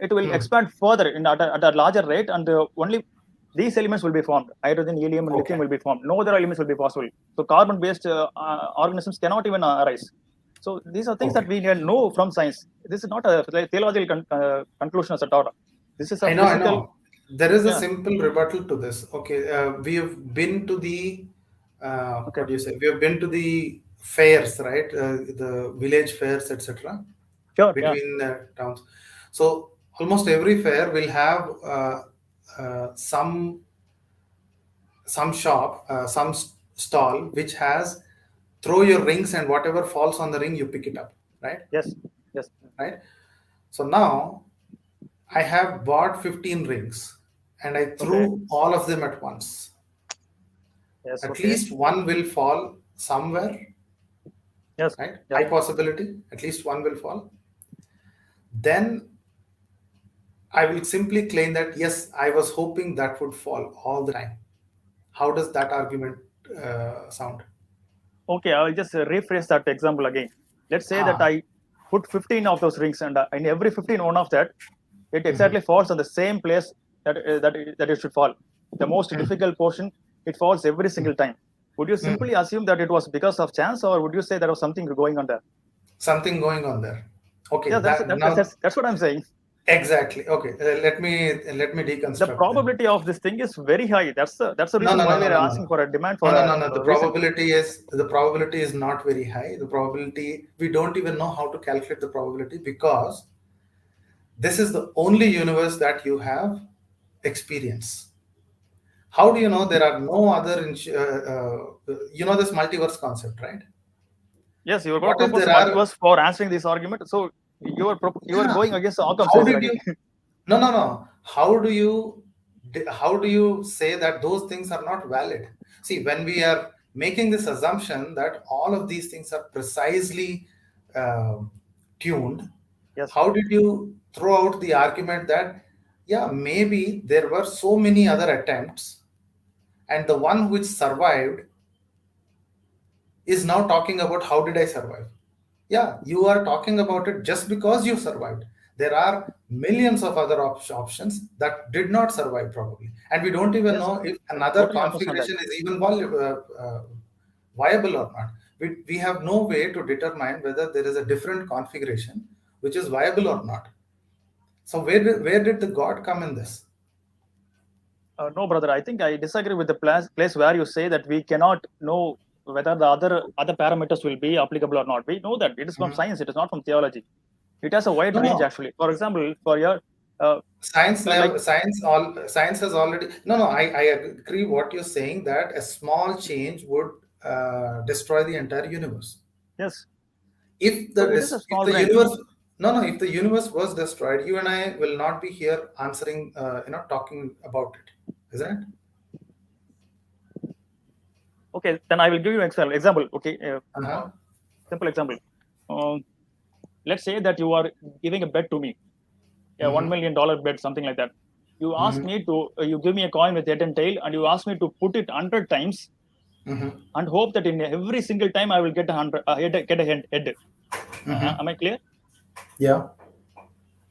it will Hmm. expand further at a larger rate, and only these elements will be formed. Hydrogen, helium, and lithium Okay. will be formed. No other elements will be possible. So carbon-based organisms cannot even arise. So these are things that Okay. we can know from science. This is not a theological conclusion at all. This is a I physical. know. There is a Yeah. simple rebuttal to this. Okay, we have been to the Okay. what do you say? We have been to the fairs, right? The village fairs, etc. Sure. Yeah. Between towns. So almost every fair will have some shop, stall which has throw your rings and whatever falls on the ring, you pick it up, right? Yes. Yes. Right. So now I have bought 15 rings and I Okay. threw all of them at once. Yes. At Okay. least one will fall somewhere, Yes. right? Yeah. High possibility, at least one will fall. Then I will simply claim that yes, I was hoping that would fall all the time. How does that argument sound? Okay, I will just rephrase that example again. Let's say that Ah, I put 15 of those rings, and in every 15, one of that, it mhm, exactly falls on the same place that it should fall. The most mhm, difficult portion, it falls every single time. Would you mhm. simply assume that it was because of chance, or would you say there was something going on there? Something going on there. Okay, Yeah, that's that that, that's now that's, that's what I'm saying. exactly. Okay, let me The deconstruct then. probability of this thing is very high. That's the No, reason no, why no, no, we're no, no, asking no. for a demand No, for no, a no, no. reason. The probability is not very high. The probability we don't even know how to calculate the probability because this is the only universe that you have experience. How do you know there are no other? You know this multiverse concept, right? Yes, you are going to What if propose there a are? multiverse for answering this argument. So you are Yeah. going against the Occam's How razor did again. you? No, no, no. How do you say that those things are not valid? See, when we are making this assumption that all of these things are precisely uh, tuned, Yes. how did you throw out the argument that yeah, maybe there were so many other attempts, and the one which survived is now talking about how did I survive? Yeah, you are talking about it just because you survived. There are millions of other options that did not survive probably, and we don't even Yes, know if I another totally understand that. configuration is even viable or not. We have no way to determine whether there is a different configuration which is viable or not. So where did the God come in this? No, brother, I think I disagree with the place where you say that we cannot know whether the other parameters will be applicable or not. We know that it is from Mhm. science; it is not from theology. It has a wide No, range, no. actually. For example, for your uh, like Science has already no, no, I agree what you're saying that a small change would destroy the entire universe. Yes. If So the it is a if small the brain. universe, no, if the universe was destroyed, you and I will not be here answering, talking about it, isn't it? Okay, then I will give you an example. Okay, Uh-huh. simple example. Um, let's say that you are giving a bet to me, a $1 Mm-hmm. million bet, something like that. You ask Mm-hmm. me to, you give me a coin with head and tail, and you ask me to put it 100 times Mm-hmm. and hope that in every single time I will get a hundred, get a head. Mm-hmm. Am I clear? Yeah.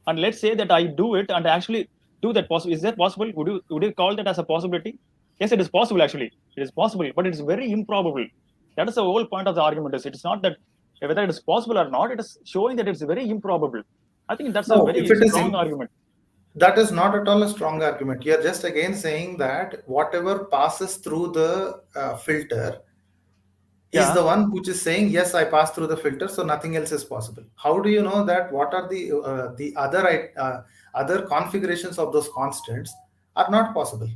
And let's say that I do it and actually do that. Possible? Is that possible? Would you call that as a possibility? Yes, it is possible. Actually, it is possible, but it's very improbable. That is the whole point of the argument. Is it's not that whether it is possible or not. It is showing that it's very improbable. I think that's a No, if very it is strong argument. that is not at all a strong argument. You are just again saying that whatever passes through the filter is Yeah. the one which is saying, yes, I passed through the filter, so nothing else is possible. How do you know that? What are the other configurations of those constants are not possible?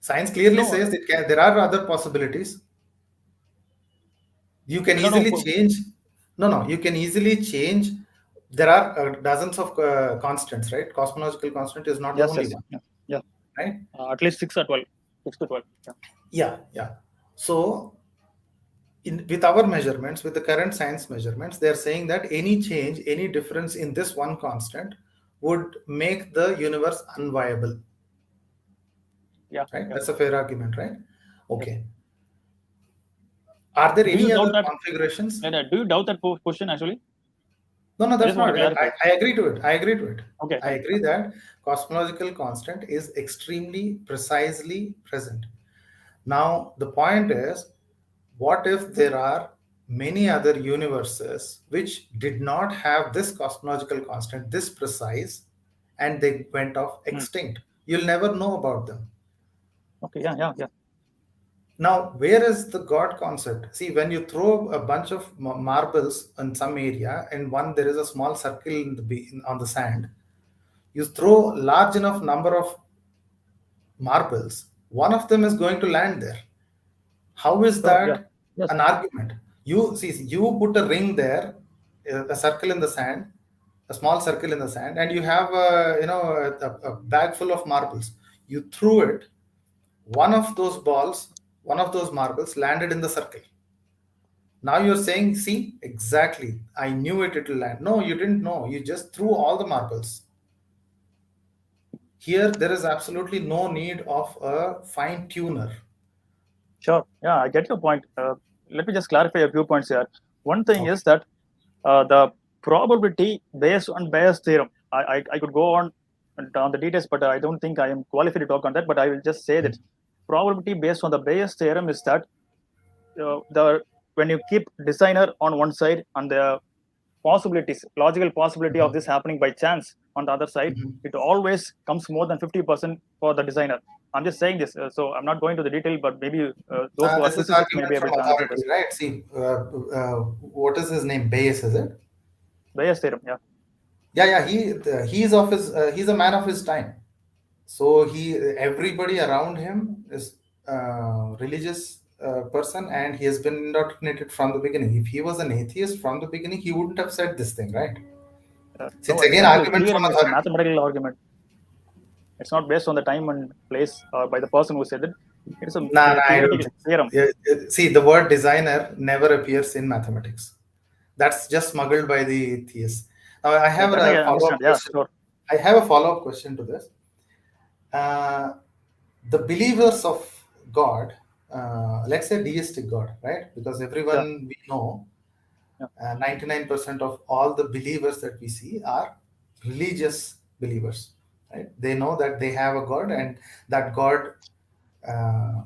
Science clearly No. says there are other possibilities. You can No. No. easily change. No, no, you can easily change. There are dozens of constants, right? Cosmological constant is not the Yes. only Yes. one, Yeah. Yeah. right? At least 6 or 12. 6 to 12. Yeah. Yeah, yeah. So with our measurements, with the current science measurements, they're saying that any change, any difference in this one constant would make the universe unviable, Yeah. right? Yeah. That's a fair argument, right? Yes. Okay. Are there Do you any doubt other that? configurations? Do you doubt that question actually? No, no, I that's just want not. to clarify. I agree to it. I agree to it. Okay. I Fine. agree that cosmological constant is extremely precisely present. Now, the point is, what if there are many other universes which did not have this cosmological constant, this precise, and they went off Hmm. extinct? You'll never know about them. Okay. Yeah. Yeah. Yeah. Now, where is the God concept? See, when you throw a bunch of marbles in some area, and one there is a small circle on the sand, you throw large enough number of marbles, one of them is going to land there. How is Sure. Yeah. that Yes. an argument? You see, you put a ring there, a circle in the sand, a small circle in the sand, and you have a bag full of marbles. You threw it. One of those balls, one of those marbles landed in the circle. Now you're saying, see, exactly, I knew it'll land. No, you didn't know. You just threw all the marbles. Here, there is absolutely no need of a fine tuner. Sure. Yeah. I get your point. Let me just clarify a few points here. One thing Okay. is that the probability based on Bayes theorem. I could go on the details, but I don't think I am qualified to talk on that. But I will just say that probability based on the Bayes theorem is that the when you keep designer on one side and the possibilities, logical possibility of Mhm. this happening by chance on the other side, Mhm. it always comes more than 50% for the designer. I'm just saying this, so I'm not going to the detail, but maybe those who are This is physicists may argument be from able to answer authority, this. right? See, what is his name? Bayes, is it? Bayes theorem, yeah. Yeah, yeah. He's of his. He's a man of his time. So everybody around him is religious person, and he has been indoctrinated from the beginning. If he was an atheist from the beginning, he wouldn't have said this thing, right? So No, it's it's again actually argument from theorem. It's a authority. mathematical argument. It's not based on the time and place or by the person who said it. It's a Nah, nah, I don't theoretical think so. theorem. See, the word designer never appears in mathematics. That's just smuggled by the theists. Now, I have That I a understand. follow-up Yeah, question. sure. I have a follow-up question to this. Uh, the believers of God, let's say deistic God, right? Because Yeah, everyone we know, yeah. 99% of all the believers that we see are religious believers, right? They know that they have a God, and that God uh,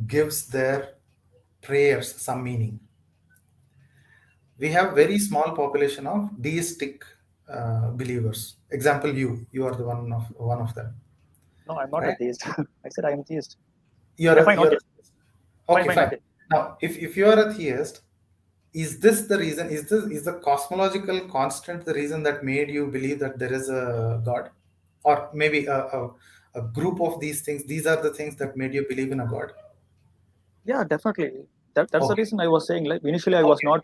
gives their prayers some meaning. We have very small population of deistic believers. Example, you are the one of them, No, I'm not a right? theist. I said I am theist. You're Yeah, a, fine. you're Okay, a, fine, okay, fine. fine. Okay. Now, if you are a theist, is this the reason? Is the cosmological constant the reason that made you believe that there is a God, or maybe a group of these things? These are the things that made you believe in a God. Yeah, definitely. That's the Okay, reason I was saying. Like initially, I was okay, not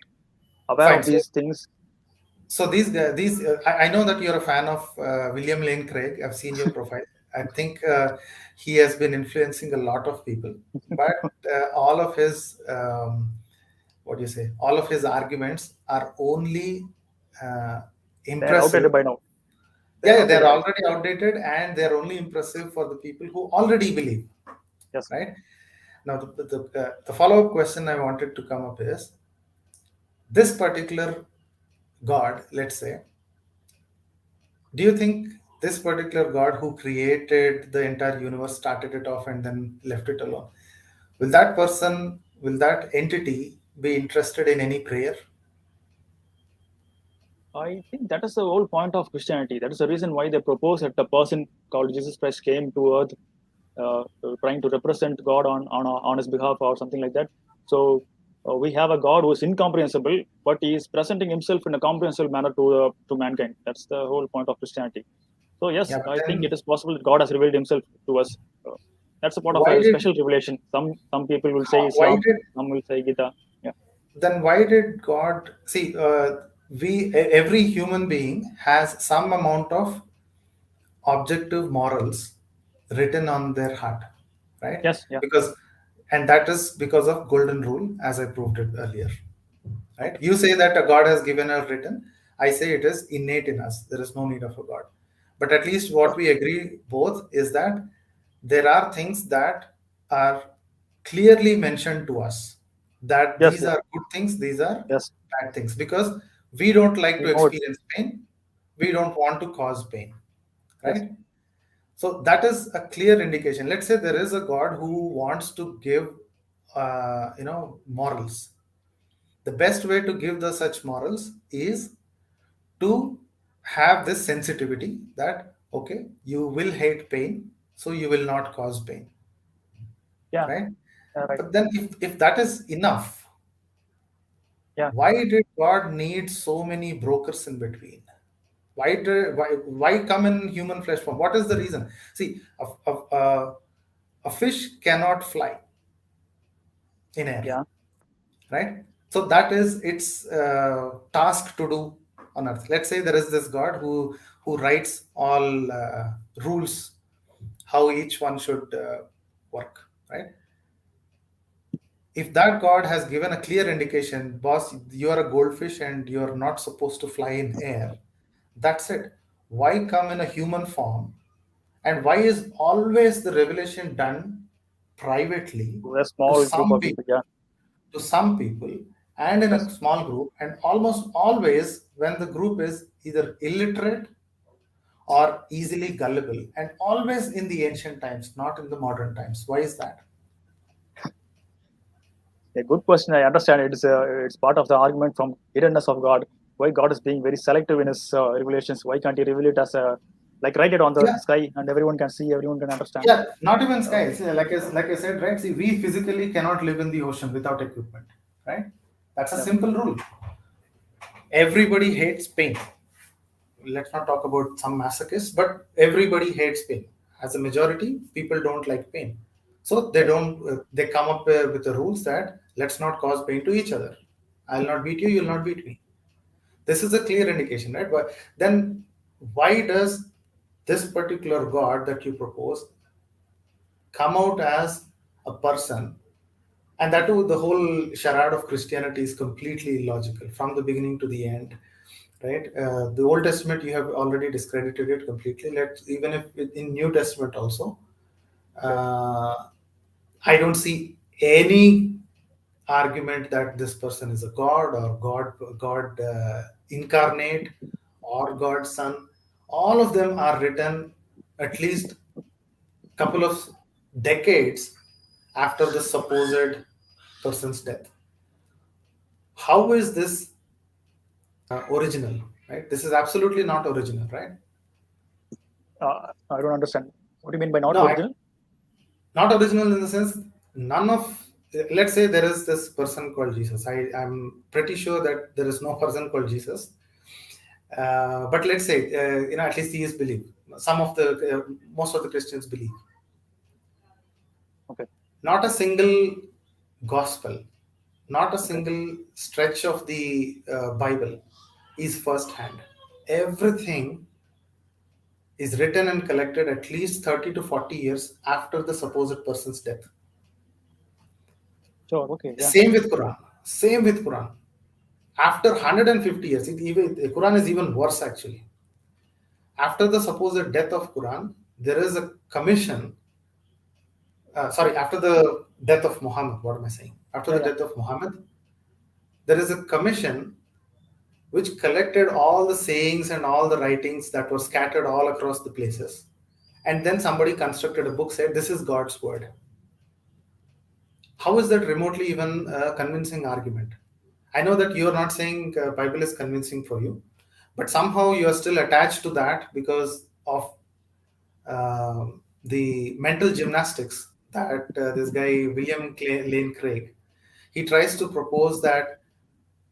aware fine. of these things. So I know that you're a fan of William Lane Craig. I've seen your profile. I think he has been influencing a lot of people, but all of his what do you say? All of his arguments are only uh, They are impressive. outdated by now. They Yeah, are yeah, they're outdated by now. already outdated, and they're only impressive for the people who already believe. Yes. Right now, the follow up question I wanted to come up is this particular God. Let's say, do you think this particular God who created the entire universe started it off and then left it alone? Will that entity be interested in any prayer? I think that is the whole point of Christianity. That is the reason why they propose that a person called Jesus Christ came to earth, trying to represent God on his behalf or something like that. So we have a God who is incomprehensible, but he is presenting himself in a comprehensible manner to mankind. That's the whole point of Christianity. So yes, Yeah, but I think it then is possible that God has revealed himself to us. Uh, that's a part of why a did special revelation. Some people will say why Islam, did some will say Gita. Yeah. why did God see? Every human being has some amount of objective morals written on their heart, right? Yes. Yeah. Because and that is because of golden rule, as I proved it earlier. Right, you say that a god has given a written, I say it is innate in us, there is no need of a god. But at least what we agree both is that there are things that are clearly mentioned to us, that Yes. these Yeah. are good things, these are Yes. bad things, because we don't like We to know it. experience pain, we don't want to cause pain, Yes. right? So that is a clear indication. Let's say there is a god who wants to give morals. The best way to give the such morals is to have this sensitivity that okay, you will hate pain, so you will not cause pain, Yeah. right? Right. But then if that is enough, Yeah. why did God need so many brokers in between? Why come in human flesh form? What is the reason? See, a fish cannot fly in air, Yeah. right? So that is its task to do on earth. Let's say there is this god who writes all rules how each one should work, right? If that god has given a clear indication, boss, you are a goldfish and you are not supposed to fly in air, that's it. Why come in a human form, and why is always the revelation done privately To a to small group some of people, people. Yeah. and in a Yes. small group, and almost always when the group is either illiterate or easily gullible, and always in the ancient times, not in the modern times? Why is that? A good question. I understand it's part of the argument from hiddenness of God. Why God is being very selective in his revelations? Why can't he reveal it as a like write it on the Yeah, sky and everyone can see, everyone can understand? yeah, not even Uh, skies. Yeah, like I said, right? See, we physically cannot live in the ocean without equipment, right? That's a yeah. simple rule. Everybody hates pain. Let's not talk about some masochists, but everybody hates pain. As a majority, people don't like pain. So they Yes. don't. They come up with the rules that let's not cause pain to each other. I'll not beat you. You'll not beat me. This is a clear indication, right? But then, why does this particular God that you propose come out as a person? And that too, the whole charade of Christianity is completely illogical from the beginning to the end, right? The Old Testament, you have already discredited it completely. Let even if in New Testament also, Okay. uh, I don't see any argument that this person is a god or god incarnate or God's son. All of them are written at least couple of decades after the supposed person's death. How is this original, right? This is absolutely not original, right? I don't understand. What do you mean by not No, original? not original in the sense none of, let's say there is this person called Jesus. I'm pretty sure that there is no person called Jesus. But let's say, at least he is believed. Some of the, most of the Christians believe. Okay. Not a single gospel, not a Okay. single stretch of the Bible is first hand. Everything is written and collected at least 30 to 40 years after the supposed person's death. Sure. Okay. Yeah. Same with Quran. Same with Quran. After 150 years, the Quran is even worse actually. After the supposed death of Quran, there is a commission. Sorry, after the death of Muhammad, what am I saying? After Yeah. the Yeah. death of Muhammad, there is a commission which collected all the sayings and all the writings that were scattered all across the places. And then somebody constructed a book, said, this is God's word. How is that remotely even a convincing argument? I know that you are not saying Bible is convincing for you, but somehow you are still attached to that because of the mental gymnastics that this guy William Lane Craig, he tries to propose that,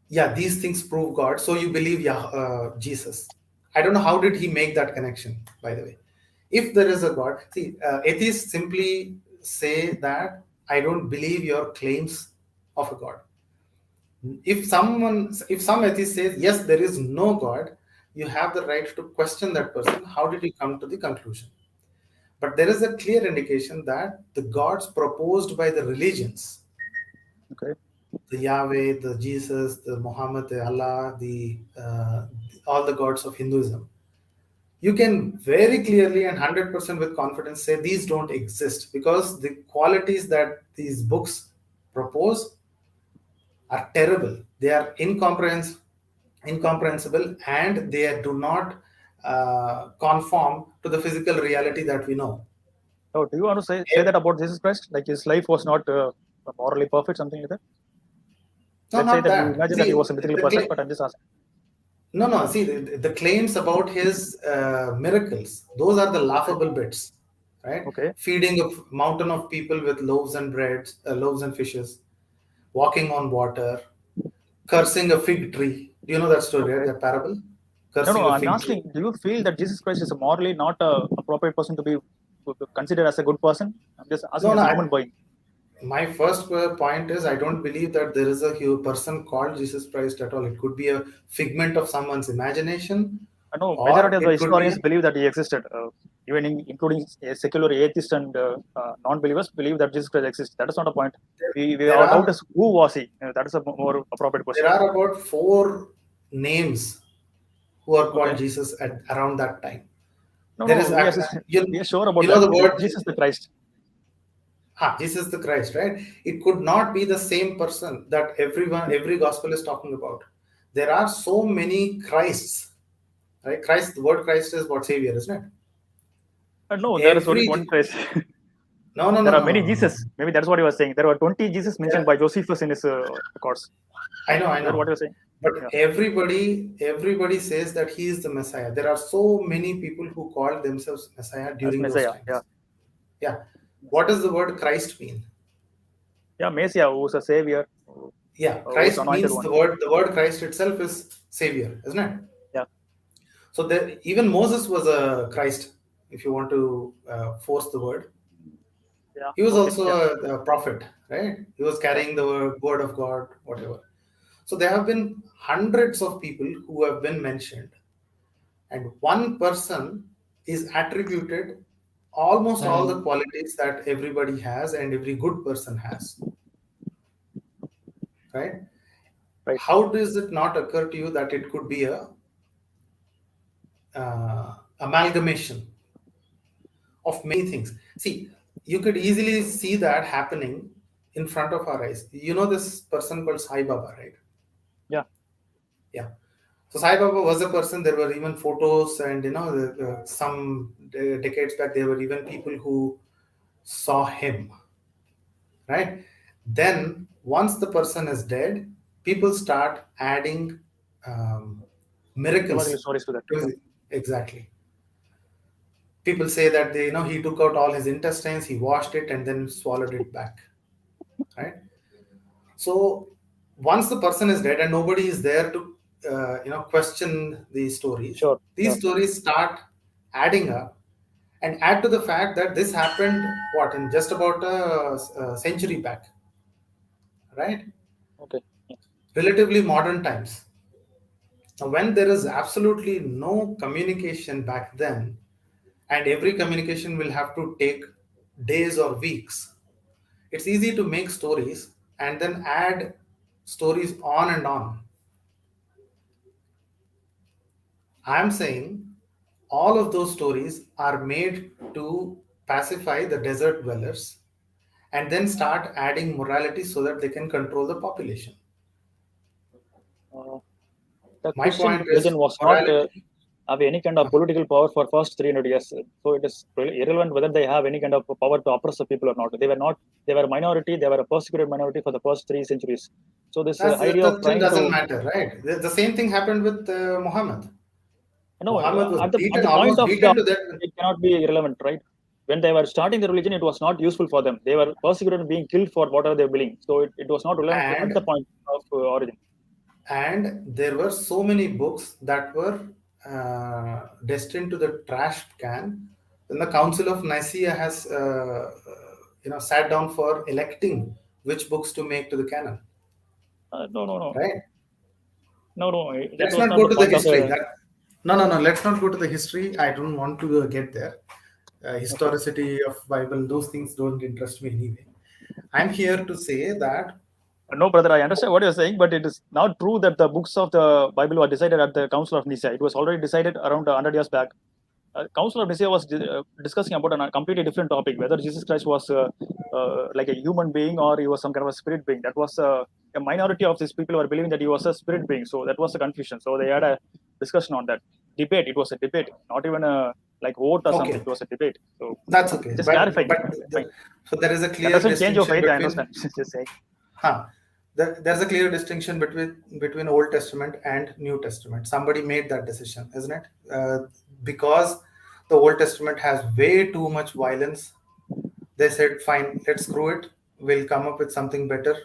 yeah, these things prove God, so you believe, yeah, Jesus. I don't know how did he make that connection, by the way. If there is a God, see, atheists simply say that I don't believe your claims of a God. If some atheist says yes, there is no God, you have the right to question that person. How did you come to the conclusion? But there is a clear indication that the gods proposed by the religions, Okay. the Yahweh, the Jesus, the Muhammad, the Allah, all the gods of Hinduism, you can very clearly and 100% with confidence say these don't exist because the qualities that these books propose are terrible. They are incomprehensible, and they do not conform to the physical reality that we know. Oh, do you want to say that about Jesus Christ? Like his life was not morally perfect, something like that? No, Let's say not that you that. imagine that he See, was a mythical person, but I'm just asking. no, no. See, the claims about his miracles, those are the laughable bits, right? Okay. Feeding a mountain of people with loaves and breads, loaves and fishes, walking on water, cursing a fig tree. Do you know that story, right? Okay. That parable? No, Cursing no. a I'm fig tree. asking. Do you feel that Jesus Christ is morally not a appropriate person to be considered as a good person? I'm just asking No, as no. a human being. My first point is I don't believe that there is a person called Jesus Christ at all. It could be a figment of someone's imagination, I know or majority of the it could be historians believe that he existed, even including secular atheists and non-believers believe that Jesus Christ exists. That is not a point. there Our doubt are is who was he? That is a more appropriate there question. are about four names who are called Okay. Jesus at around that time. No, There is no, we are sure about you know that. the word Jesus the Christ. Jesus the Christ, right? It could not be the same person that every gospel is talking about. There are so many Christs, right? Christ, the word Christ is what, savior, isn't it? No, there is only Every one Christ. no, no, There no, are no, many no, no, Jesus. no. Maybe that's what he was saying. There were 20 Jesus mentioned There, by Josephus in his records. I Is that what know. you're saying? But Yeah, everybody says that he is the Messiah. There are so many people who call themselves Messiah as during those Messiah. Yeah, times. Yeah. yes. What does the word Christ mean? Yeah, Messiah, who's a savior, Yeah, who's Christ anointed means one. the word Christ itself is savior, isn't it? Yeah, So even Moses was a Christ, if you want to force the word. yeah. He was Okay, also yeah, a prophet, right? He was yeah. carrying the word of God, whatever. So there have been hundreds of people who have been mentioned, and one person is attributed almost all the qualities that everybody has and every good person has, right? Right. How does it not occur to you that it could be a amalgamation of many things? See, you could easily see that happening in front of our eyes. You know this person called Sai Baba, right? Yeah. Yeah. So Sai Baba was a person. There were even photos, and some decades back, there were even people who saw him, right? Then once the person is dead, people start adding um, Mythological miracles stories to that. to Yeah. exactly. People say that he took out all his intestines, he washed it, and then swallowed it back, right? So once the person is dead and nobody is there to question these stories, Sure. Yeah. these stories start adding up, and add to the fact that this happened what in just about a century back. right? Okay. Yeah. Relatively modern times. Now, when there is absolutely no communication back then, and every communication will have to take days or weeks, it's easy to make stories and then add stories on and on. I'm saying all of those stories are made to pacify the desert dwellers and then start adding morality so that they can control the population. Uh, the My Christian point religion is was not morality. have any kind of political power for first 300 years. So it is really irrelevant whether they have any kind of power to oppress the people or not. They were not. They were a minority. They were a persecuted minority for the first 3 centuries. So this idea of That still trying doesn't to, matter, right? The same thing happened with Muhammad. Muhammad was at beaten, the point almost of the beaten to death. it cannot be irrelevant, right? When they were starting the religion, it was not useful for them. They were persecuted and being killed for whatever they were believing. So it was not relevant at the and point of origin. and there were so many books that were destined to the trash can. Then the Council of Nicaea has sat down for electing which books to make to the canon, No, no, no, right? no, no. That Let's was not not go the to the point of history. the. No. Let's not go to the history. I don't want to get there. Okay. Historicity of Bible, those things don't interest me anyway. I'm here to say that. No, brother, I understand what you're saying, but it is not true that the books of the Bible were decided at the Council of Nicaea. It was already decided around 100 years back. Council of Nicaea was discussing about a completely different topic, whether Jesus Christ was like a human being or he was some kind of a spirit being. That was a minority of these people were believing that he was a spirit being. So that was the confusion. So they had a discussion on that debate. It was a debate, not even a like vote or something. Okay, It was a debate. So that's okay. just But clarifying. but Okay, the, fine. so there is a That clear doesn't change your distinction faith. I between. understand. Just saying. Huh, there's a clear distinction between Old Testament and New Testament. Somebody made that decision, isn't it? Because the Old Testament has way too much violence. They said, "Fine, let's screw it. We'll come up with something better."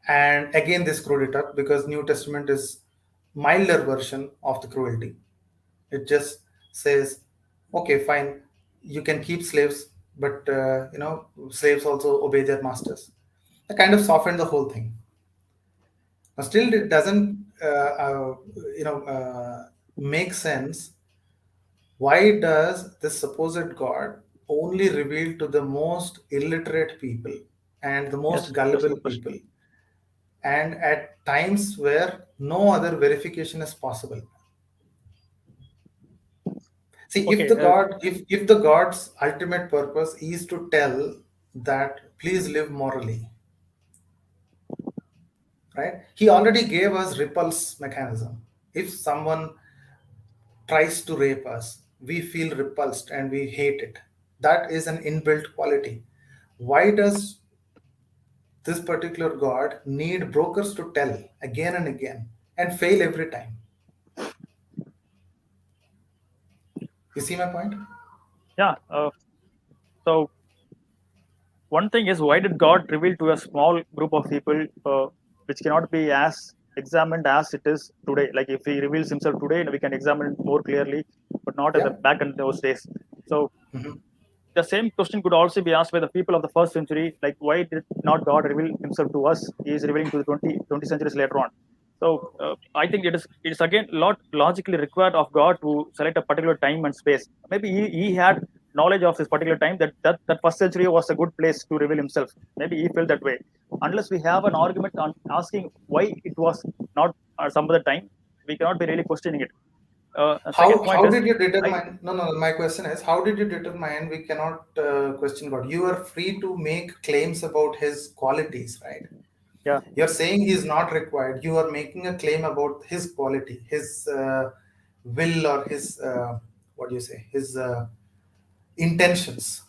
And again, they screwed it up because New Testament is milder version of the cruelty. It just says, okay, fine, you can keep slaves, but slaves also obey their masters. I kind of softened the whole thing. Now, still, it doesn't make sense. Why does this supposed God only reveal to the most illiterate people and the most Yes, that's a gullible good question. people, and at times where no other verification is possible? See, Okay. if the God's ultimate purpose is to tell that please live morally, right? He already gave us repulse mechanism. If someone tries to rape us, we feel repulsed and we hate it. That is an inbuilt quality. Why does this particular God need brokers to tell again and again and fail every time? You see my point? Yeah. So one thing is, why did God reveal to a small group of people which cannot be as examined as it is today? Like if he reveals himself today, we can examine it more clearly, but not at the Yeah. back in those days. So Mhm. the same question could also be asked by the people of the first century, like why did not God reveal himself to us? He is revealing to the 20 centuries later on. So I think it is again lot logically required of God to select a particular time and space. Maybe he had knowledge of this particular time that first century was a good place to reveal himself. Maybe he felt that way. Unless we have an argument on asking why it was not some other time, we cannot be really questioning it. A second point How is, did you I determine? No, no. My question is, how did you determine we cannot question God? You are free to make claims about His qualities, right? yeah. You're saying He is not required. You are making a claim about His quality, His will, or His what do you say? His intentions,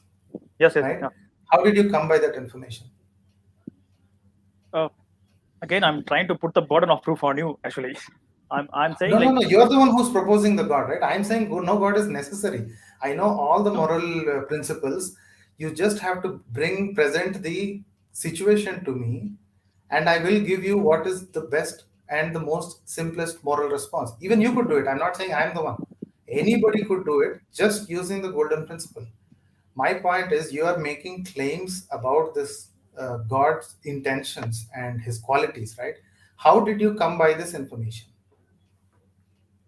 Yes, yes, right? yeah. How did you come by that information? Uh, Again, I'm trying to put the burden of proof on you. Actually, I'm saying No, no, like no. You're the one who's proposing the God, right? I'm saying no God is necessary. I know all the no, moral principles. You just have to present the situation to me, and I will give you what is the best and the most simplest moral response. Even you could do it. I'm not saying I'm the one. Anybody could do it just using the golden principle. My point is, you are making claims about this God's intentions and His qualities, right? How did you come by this information?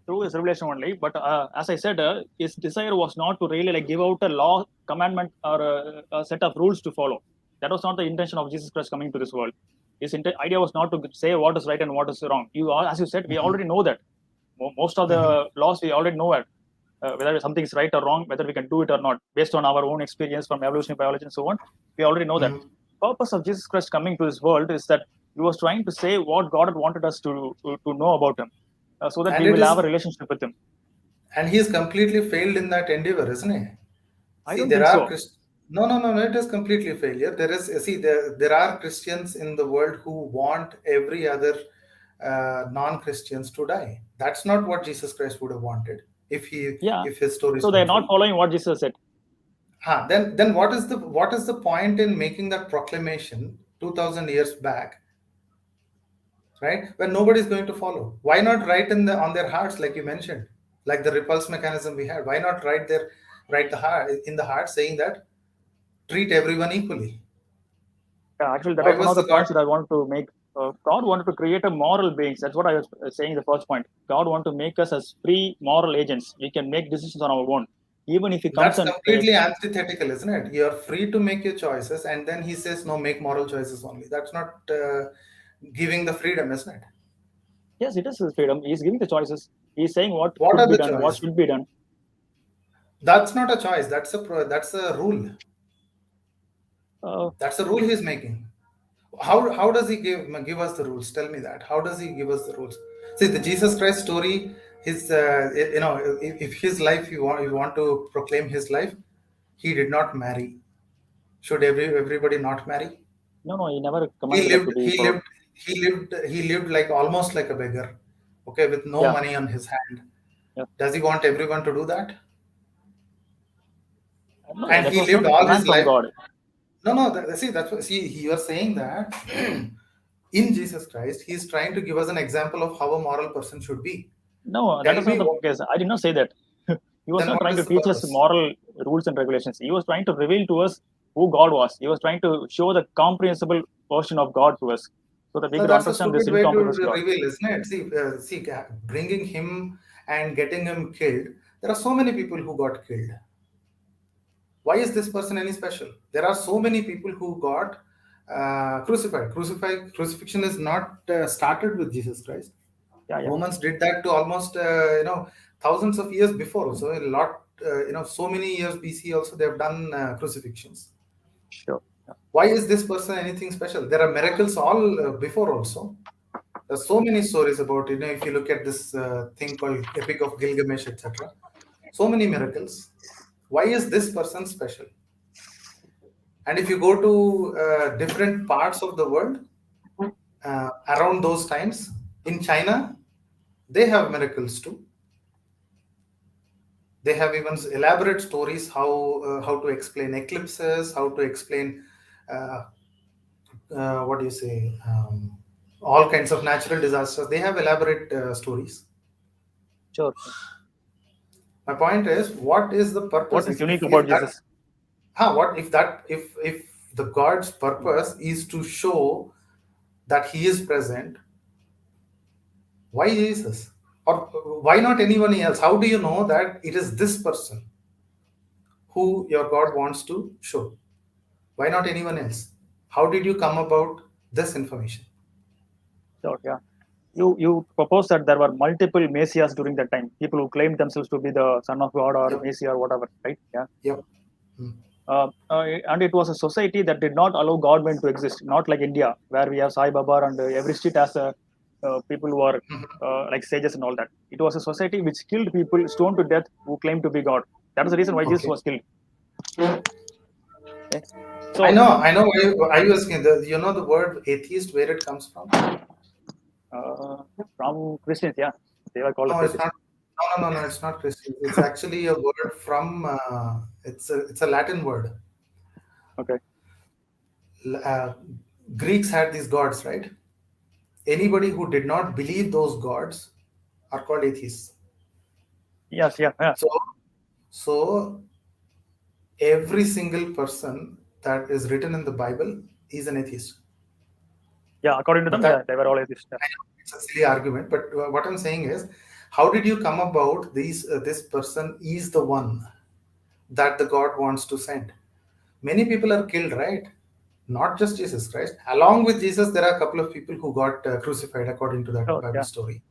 Through his revelation only. But as I said, his desire was not to really like give out a law, commandment, or a set of rules to follow. That was not the intention of Jesus Christ coming to this world. His idea was not to say what is right and what is wrong. As you said, we Mhm, already know that. Most of mhm, the laws we already know it. Whether something is right or wrong, whether we can do it or not, based on our own experience from evolutionary biology and so on, we already know that. mhm. Purpose of Jesus Christ coming to this world is that he was trying to say what God had wanted us to know about him, so that And we it will have is, a relationship with him. and he has completely failed in that endeavor, isn't he? I See, don't there think are so. Christ. No, no, no, no. It is completely failure. There is, see, there are Christians in the world who want every other non-Christians to die. That's not what Jesus Christ would have wanted Yeah. if his story is So they're not fulfilled. following what Jesus said. Then what is the point in making that proclamation 2,000 years back, right? When nobody is going to follow. Why not write in the on their hearts, like you mentioned, like the repulse mechanism we had? Why not write the heart in the heart, saying that treat everyone equally? Yeah, actually, that Why was one was of the the God? points that I wanted to make. God wanted to create a moral beings. That's what I was saying. The first point. God wanted to make us as free moral agents. We can make decisions on our own, even if He comes That's and completely antithetical, isn't it? You're free to make your choices, and then he says, no, make moral choices only. That's not giving the freedom, isn't it? yes, it is His freedom. He's giving the choices. He's saying what What could are be the done, what choices? should be done. That's not a choice. That's a rule. Uh, That's a rule he's making. How does he give us the rules? Tell me that. How does he give us the rules? See, the Jesus Christ story. His if his life you want to proclaim his life, he did not marry. Should everybody not marry? no, no, He never He commanded that to lived. be He followed. lived. He lived. He lived like almost like a beggar. Okay, with no Yeah, money on his hand. yeah. Does he want everyone to do that? No, And that he was not lived the all his command from life. God. No, no. See, you are saying that in Jesus Christ, he is trying to give us an example of how a moral person should be. No, that Tell is not me the what, case. I did not say that. He was then not what trying is to the teach us purpose? moral rules and regulations. He was trying to reveal to us who God was. He was trying to show the comprehensible version of God to us so that we No, could that's a understand this stupid way to incomprehensible God. reveal, isn't it? See, bringing him and getting him killed. There are so many people who got killed. Why is this person any special? There are so many people who got crucified. Crucifixion is not started with Jesus Christ. Yeah, yeah, Romans did that to almost thousands of years before. So a lot, so many years BC also they have done crucifixions. sure. Yeah, Why is this person anything special? There are miracles all before also. There's so many stories about, if you look at this thing called Epic of Gilgamesh, etc. So many miracles. Why is this person special? And if you go to different parts of the world around those times, in China, they have miracles too. They have even elaborate stories how to explain eclipses, how to explain uh, what do you say, all kinds of natural disasters. They have elaborate stories. sure. My point is, what is the purpose? What is If unique if, if about that Jesus? what if that if the God's purpose is to show that He is present, why Jesus? Or why not anyone else? How do you know that it is this person who your God wants to show? Why not anyone else? How did you come about this information? Sure, yeah. You propose that there were multiple messiahs during that time, people who claimed themselves to be the son of God or Yep, messiah or whatever, right? Yeah. yep. Hmm. And it was a society that did not allow government to exist, not like India, where we have Sai Baba and every street has people who are like sages and all that. It was a society which killed people, stoned to death, who claimed to be God. That is the reason why Jesus Okay. was killed. Okay? I So, know, I know. I was the word atheist, where it comes from. from Christians, yeah, they were called No, as it's atheists. not. No, no, no, no. It's not Christian. It's actually a word from. It's a Latin word. Okay. Uh, Greeks had these gods, right? Anybody who did not believe those gods are called atheists. Yes, yeah, yeah. So, so every single person that is written in the Bible he's an atheist. Yeah, according to But them, that, yeah, they were all atheists. Yeah. I know it's a silly argument. But what I'm saying is, how did you come about this person is the one that the God wants to send? Many people are killed, right? Not just Jesus Christ. Along with Jesus, there are a couple of people who got crucified according to that Oh, Bible yeah. story.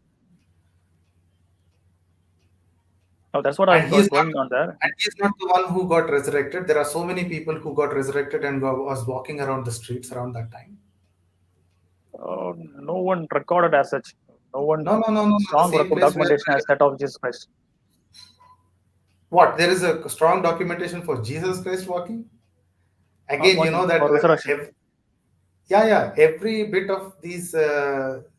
Oh, that's what I And he was is not, going on there. and he is not the one who got resurrected. There are so many people who got resurrected and was walking around the streets around that time. No one recorded as such. No one No, no, no, no, no. The strong same place where documentation as that of Jesus Christ. what, there is a strong documentation for Jesus Christ walking. Not Again, you know walking that for resurrection. yeah, yeah, every bit of these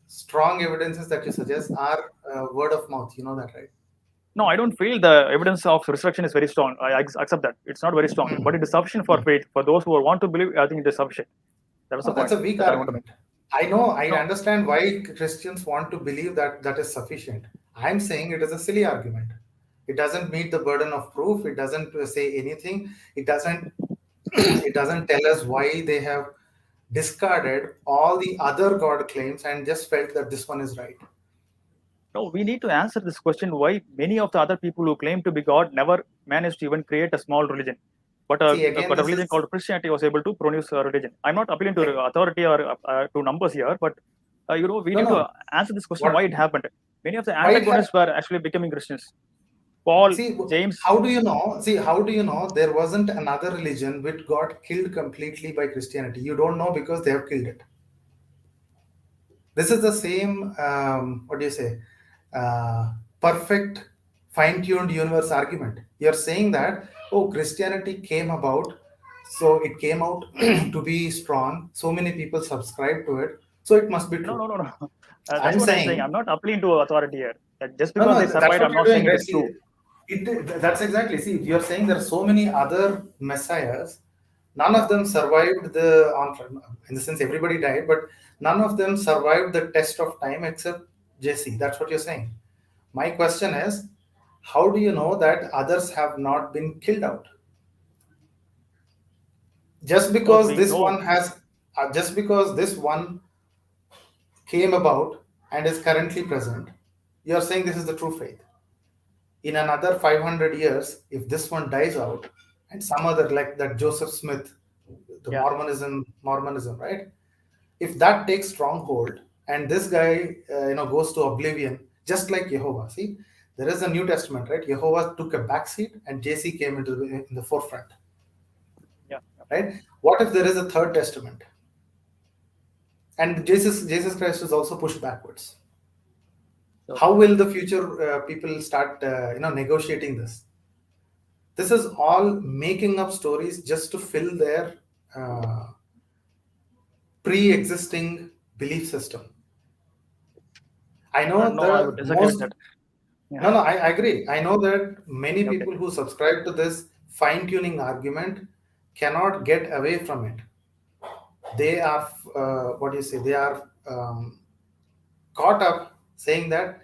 strong evidences that you suggest are word of mouth. You know that, right? No, I don't feel the evidence of resurrection is very strong. I accept that it's not very strong, but Hmm. it is sufficient for faith. For those who want to believe, I think it is sufficient. That was the No, that's point a weak that I want to make. argument. I know, I No, understand why Christians want to believe that that is sufficient. I'm saying it is a silly argument. It doesn't meet the burden of proof. It doesn't say anything. It doesn't. It doesn't tell us why they have discarded all the other God claims and just felt that this one is right. no, we need to answer this question: why many of the other people who claim to be God never managed to even create a small religion, See, again, but a this religion is called Christianity was able to produce a religion. I'm not appealing to authority or to numbers here, but we no, need to no. answer this question: What? why it happened? Many of the Why it happened? antagonists were actually becoming Christians. Paul, See, James. how do you know? See, how do you know there wasn't another religion which got killed completely by Christianity? You don't know because they have killed it. This is the same, what do you say, perfect, fine tuned universe argument. You're saying that, oh, Christianity came about, so it came out to be strong. So many people subscribe to it, so it must be No, true. no, no, no. That's I'm what I'm saying. I'm saying, not appealing to authority here. Just no, because they no, that's survived, what I'm you're not saying doing, it right? is See, true. that's exactly. See, you're saying there are so many other messiahs. None of them survived in the sense everybody died, but none of them survived the test of time except Jesse. That's what you're saying. My question is, how do you know that others have not been killed out? Just Because because we this know. one has, just because this one came about and is currently present, you're saying this is the true faith. In another 500 years, if this one dies out, and some other like that Joseph Smith, the Yeah. Mormonism, right? If that takes stronghold and this guy, goes to oblivion, just like Jehovah. See, there is a New Testament, right? Jehovah took a backseat and JC came in the forefront, Yeah. right? What if there is a third testament and Jesus Christ is also pushed backwards? So, How will the future people start, negotiating this? This is all making up stories just to fill their uh, pre-existing belief system. I know no, I would the disagree with most. that. Yeah. No, no, I agree. I know that many Okay. people who subscribe to this fine-tuning argument cannot get away from it. They are, what do you say? They are caught up saying that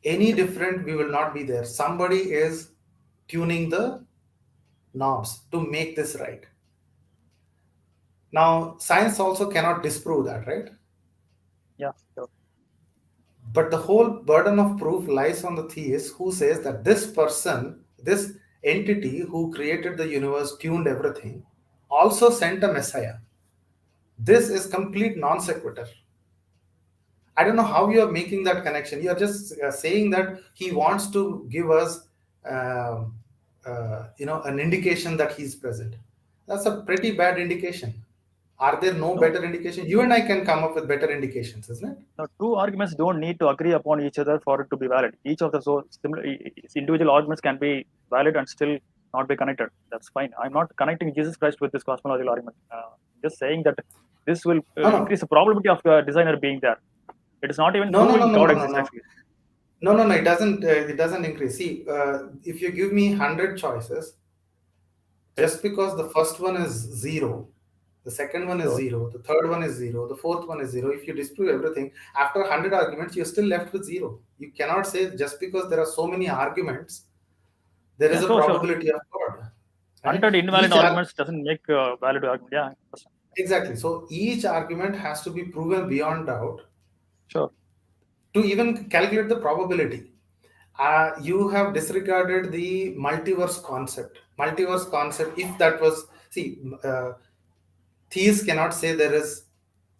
any different, we will not be there. Somebody is tuning the knobs to make this right. Now, science also cannot disprove that, right? Yeah. So, But the whole burden of proof lies on the theist who says that this person, this entity who created the universe, tuned everything, also sent a Messiah. This is complete non sequitur. I don't know how you are making that connection. You are just saying that he wants to give us, an indication that he's present. That's a pretty bad indication. Are there no no, better indication? You and I can come up with better indications, isn't it? no, two arguments don't need to agree upon each other for it to be valid. Each of the individual arguments can be valid and still not be connected. That's fine. I'm not connecting Jesus Christ with this cosmological argument. Just saying that this will No, no, increase the probability of the designer being there. It is not even no, no, no, proving no, God no, no, exists no. actually. No, no, no. It doesn't. It doesn't increase. See, if you give me 100 choices, Okay. just because the first one is zero, the second one is So, zero, the third one is zero, the fourth one is zero. If you disprove everything after 100 arguments, you're still left with zero. You cannot say just because there are so many arguments, there yeah, is a sure, sure. probability of God, right? Untried invalid Each arguments doesn't make valid argument. Yeah. Exactly. So each argument has to be proven beyond doubt Sure. to even calculate the probability. You have disregarded the multiverse concept. Multiverse concept, if that was, see, theists cannot say there is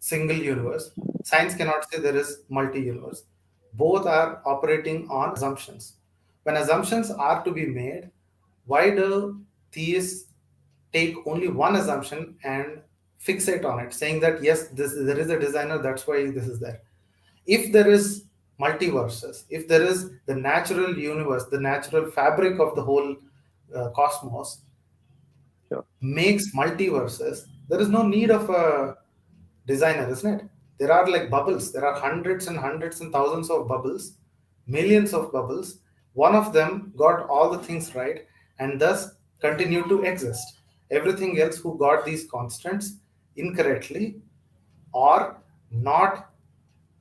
single universe. Science cannot say there is multi-universe. Both are operating on assumptions. When assumptions are to be made, why do theists take only one assumption and fixate on it, saying that yes, this there is a designer, that's why this is there. If there is multiverses, if there is the natural universe, the natural fabric of the whole cosmos, Sure. makes multiverses, there is no need of a designer, isn't it? There are like bubbles, there are hundreds and hundreds and thousands of bubbles, millions of bubbles. One of them got all the things right and thus continue to exist. Everything else who got these constants incorrectly or not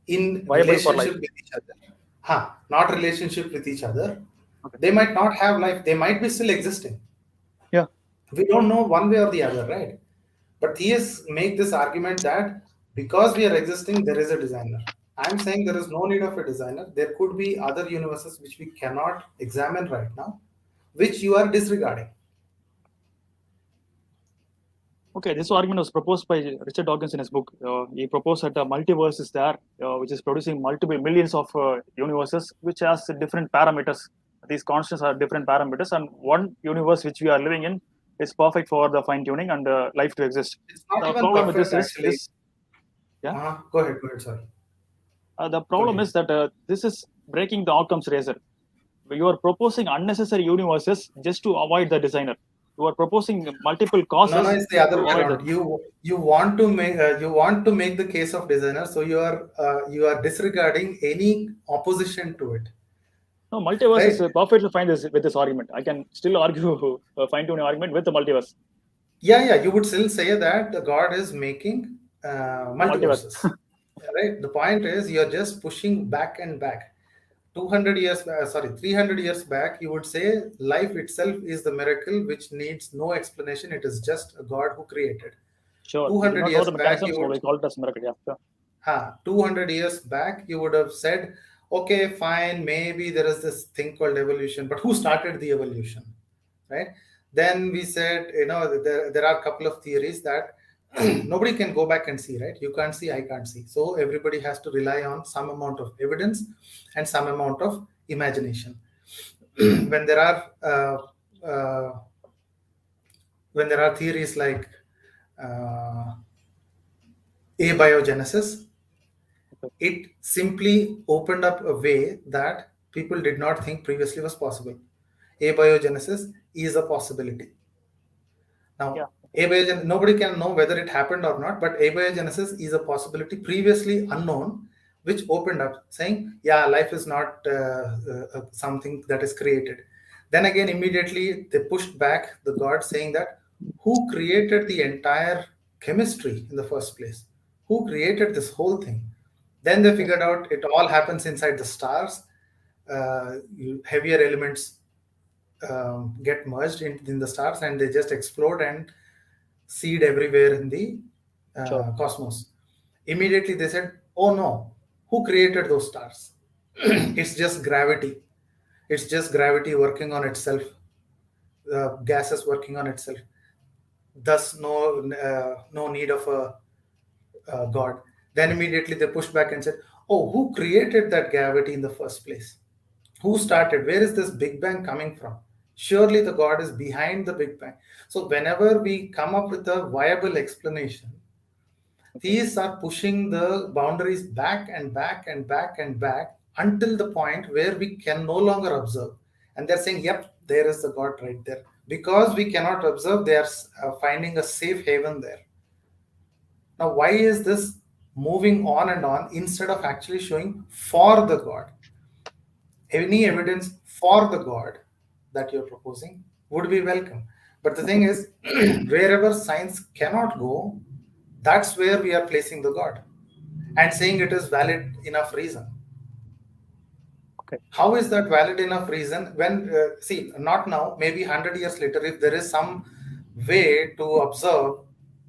in Viable for life. relationship with each other, not relationship with each other, Okay. they might not have life, they might be still existing. Yeah. We don't know one way or the other, right? But theists make this argument that because we are existing, there is a designer. I'm saying there is no need of a designer. There could be other universes which we cannot examine right now, which you are disregarding. Okay, this argument was proposed by Richard Dawkins in his book. He proposed that a multiverse is there, which is producing multiple millions of universes, which has different parameters. These constants are different parameters, and one universe which we are living in is perfect for the fine tuning and life to exist. It's not The even problem with perfect, this is actually. this. Yeah. Go ahead, sorry. The Go problem ahead. is that this is breaking the Occam's razor. You are proposing unnecessary universes just to avoid the designer. You are proposing multiple No, no, causes it's the other to way avoid the. around. You want to make the case of designer, so you are disregarding any opposition to it, No, multiverse is right? perfectly fine with this argument. I can still argue a fine tuning argument with the multiverse. Yeah, you would still say that the God is making Multiverse. multiverses, right? The point is you're just pushing back and back. 200 years, 300 years back, you would say life itself is the miracle which needs no explanation. It is just a God who created. Sure. We do 200 not know years the back, mechanism, you so would we call it as miracle. Yeah. Sure. 200 years back, you would have said, okay, fine, maybe there is this thing called evolution, but who started the evolution, right? Then we said, there are a couple of theories that nobody can go back and see, right? You can't see, I can't see. So everybody has to rely on some amount of evidence and some amount of imagination. when there are when there are theories like uh, abiogenesis, Okay. it simply opened up a way that people did not think previously was possible. Abiogenesis is a possibility. Yeah. Now, nobody can know whether it happened or not, but abiogenesis is a possibility previously unknown, which opened up, saying, yeah, life is not something that is created. Then again, immediately they pushed back the God, saying that who created the entire chemistry in the first place? Who created this whole thing? Then they Yes. figured out it all happens inside the stars. Heavier elements get merged in the stars and they just explode and seed everywhere in the Sure. cosmos. Immediately they said, oh no, who created those stars? It's just gravity. It's just gravity working on itself, gases working on itself. Thus, no need of a God. Then immediately they pushed back and said, oh, who created that gravity in the first place? Who started? Where is this Big Bang coming from? Surely the God is behind the Big Bang. So, whenever we come up with a viable explanation, Okay. these are pushing the boundaries back and back and back and back until the point where we can no longer observe. And they're saying, yep, there is the God right there. Because we cannot observe, they are finding a safe haven there. Now, why is this moving on and on instead of actually showing for the God? Any evidence for the God that you're proposing would be welcome. But the thing Okay. is, wherever science cannot go, that's where we are placing the God and saying it is valid enough reason. Okay. How is that valid enough reason when, see, not now, maybe 100 years later, if there is some way to observe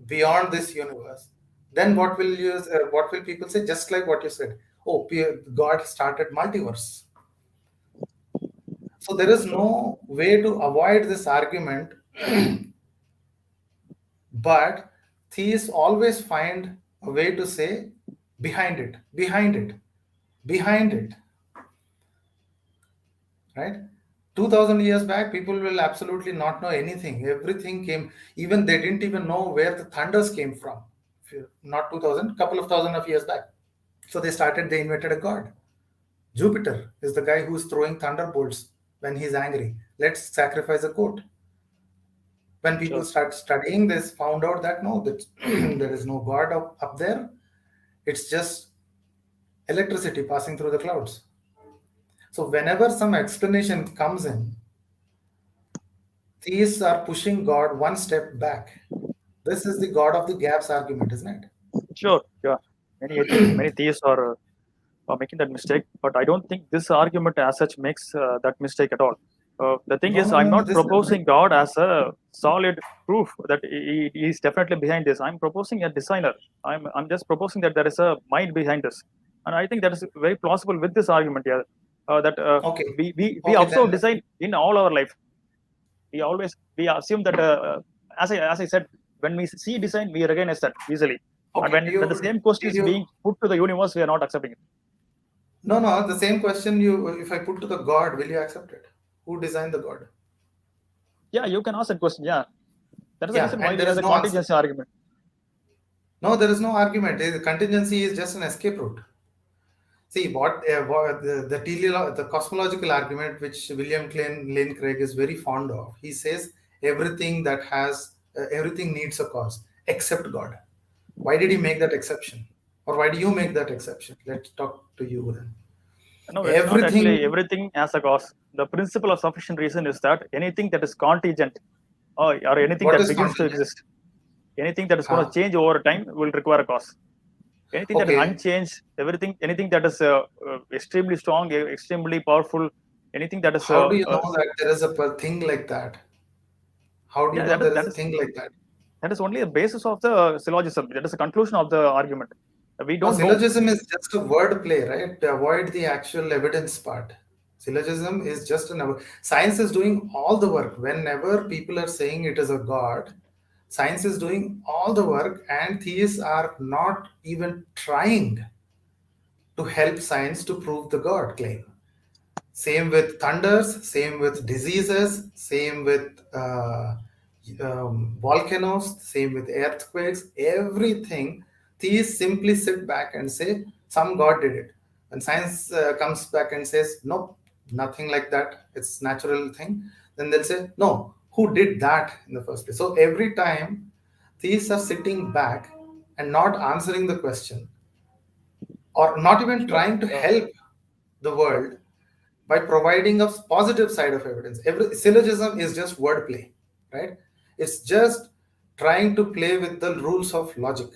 beyond this universe, then what will people say? Just like what you said, oh, God started multiverse. So there is Sure. no way to avoid this argument, but theists always find a way to say behind it, behind it, behind it, right? 2000 years back, people will absolutely not know anything. Everything came, even they didn't even know where the thunders came from. Not 2000, couple of thousand of years back. So they invented a god. Jupiter is the guy who's throwing thunderbolts when he's angry. Let's sacrifice a goat. When people Sure. start studying this, found out that no, that there is no god up there. It's just electricity passing through the clouds. So whenever some explanation comes in, theists are pushing God one step back. This is the God of the gaps argument, isn't it? Sure. Yeah. Many theists are making that mistake, but I don't think this argument as such makes that mistake at all. The thing No, is, no, I'm no, no. not This is proposing God as a solid proof that he is definitely behind this. I'm proposing a designer. I'm just proposing that there is a mind behind this, and I think that is very plausible with this argument here. That okay. we Okay, observe then design in all our life. We assume that as I said, when we see design, we recognize that easily. And okay. when the same question Did is being you put to the universe, we are not accepting it. no, no, the same question you if I put to the God, will you accept it? Who designed the God? Yeah, you can ask that question. Yeah, that is the Yeah, reason why and we there have is the no answer. contingency argument. No, there is no argument. The contingency is just an escape route. See what the cosmological argument, which Lane Craig is very fond of. He says everything needs a cause except God. Why did he make that exception, or why do you make that exception? Let's talk to you then. No, it's not actually Everything. everything as a cause. The principle of sufficient reason is that anything that is contingent or anything What that is begins to contingent? exist, anything that is going to Huh? change over time will require a cause. Anything that is Okay. unchanged, anything that is extremely strong, extremely powerful, anything that is How do you know that there is a thing like that? How do you yeah, know there is a thing like that? that is only the basis of the syllogism. That is the conclusion of the argument. We No, don't know. syllogism is just a word play, right? To avoid the actual evidence part. Syllogism is just science is doing all the work. Whenever people are saying it is a god, science is doing all the work, and theists are not even trying to help science to prove the god claim. Same with thunders, same with diseases, same with volcanoes, same with earthquakes, everything. These simply sit back and say, some God did it. When science comes back and says, nope, nothing like that, it's natural thing, then they'll say, no, who did that in the first place? So every time, these are sitting back and not answering the question, or not even Sure. trying to Yeah. help the Sure. world by providing a positive side of evidence. Every syllogism is just wordplay, right? It's just trying to play with the rules of logic.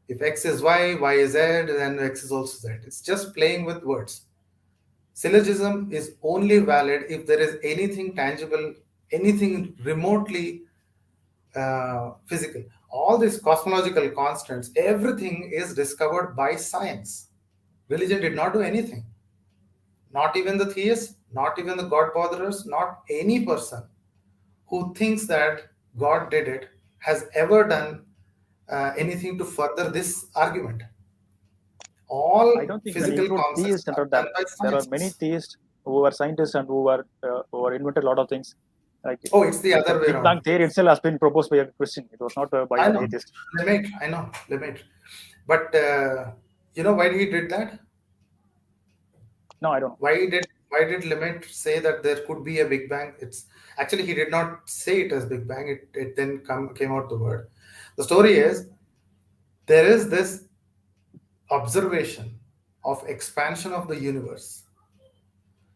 If X is Y, Y is Z, then X is also Z. It's just playing with words. Syllogism is only valid if there is anything tangible, anything remotely physical. All these cosmological constants, everything is discovered by science. Religion did not do anything. Not even the theists, not even the God botherers, not any person who thinks that God did it has ever done anything to further this argument. I All don't think when you physical include concepts theists under are that, done by there are many science. theists who are scientists and who are invented a lot of things. Like Oh, it's the the other way Big Bang around. theory itself has been proposed by a Christian. It was not by I an know, atheist. limit. I know, limit. But you know why he did that? No, I don't know. Why did Limit say that there could be a Big Bang? It's actually he did not say it as Big Bang. It then came out the word. The story is there is this observation of expansion of the universe.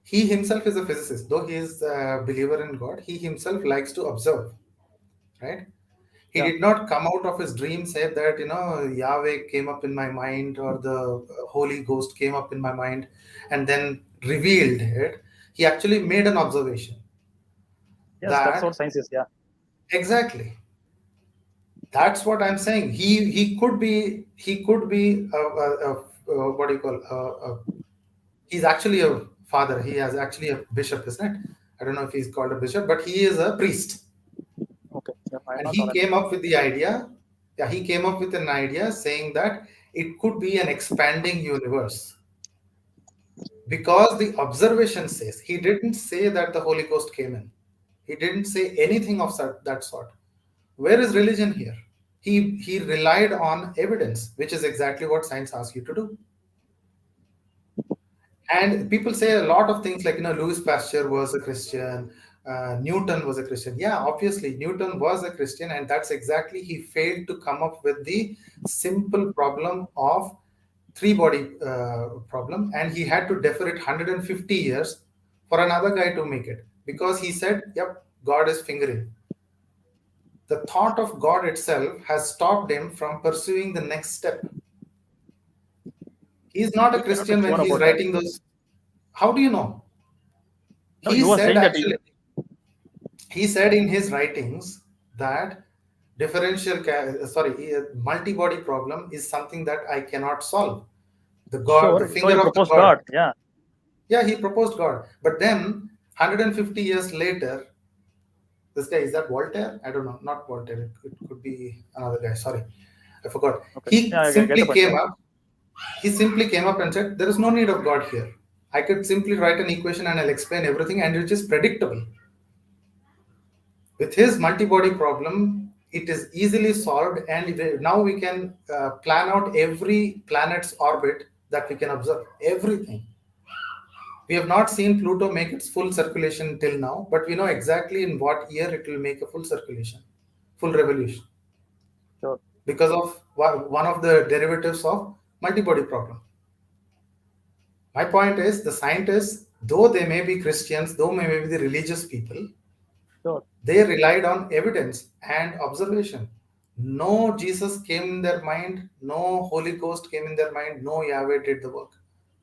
He himself is a physicist, though he is a believer in God. He himself likes to observe, right? He Yeah. did not come out of his dream say that Yahweh came up in my mind or the Holy Ghost came up in my mind and then revealed it. He actually made an observation Yes, that's what that science is. Yeah. exactly That's what I'm saying. He could be what do you call he's actually a father. He has actually a bishop, isn't it? I don't know if he's called a bishop, but he is a priest. Okay, yeah, I And not know he that. came up with the idea. Yeah, he came up with an idea saying that it could be an expanding universe because the observation says he didn't say that the Holy Ghost came in. He didn't say anything of that sort. Where is religion here? He relied on evidence, which is exactly what science asks you to do. And people say a lot of things like, Louis Pasteur was a Christian, Newton was a Christian. Yeah, obviously, Newton was a Christian, and that's exactly he failed to come up with the simple problem of three body problem, and he had to defer it 150 years for another guy to make it because he said, "Yep, God is fingering." The thought of God itself has stopped him from pursuing the next step. He's not a We cannot be Christian when sure he's about that. writing those. How do you know? No, He you were said saying that. actually, he said in his writings that multi-body problem is something that I cannot solve. The Sure. So he finger of the proposed God. God. Yeah. Yeah, he proposed God. But then 150 years later, this guy, is that Voltaire? I don't know, not Voltaire. It could be another guy. Sorry, I forgot. Okay. Yeah, I get the point. Yeah. He simply came up and said, there is no need of God here. I could simply write an equation and I'll explain everything, and which is predictable. With his multi-body problem, it is easily solved, and now we can plan out every planet's orbit that we can observe. Everything. We have not seen Pluto make its full circulation till now, but we know exactly in what year it will make a full circulation, full revolution, Sure. because of one of the derivatives of multi-body problem. My point is, the scientists, though they may be Christians, though they may be the religious people, Sure. they relied on evidence and observation. No Jesus came in their mind, no Holy Ghost came in their mind, no Yahweh did the work.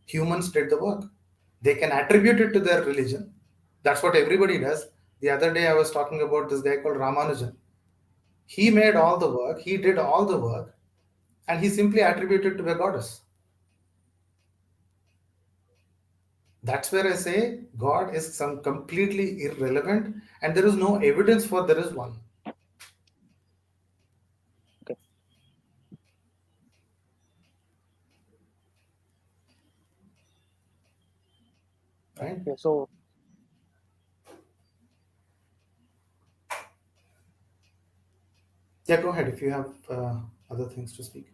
Humans did the work. They can attribute it to their religion. That's what everybody does. The other day I was talking about this guy called Ramanujan. He made all the work, he did all the work, and he simply attributed to a goddess. That's where I say God is some completely irrelevant, and there is no evidence for there is one. Okay. Right? Okay. So Yeah, go ahead if you have other things to speak.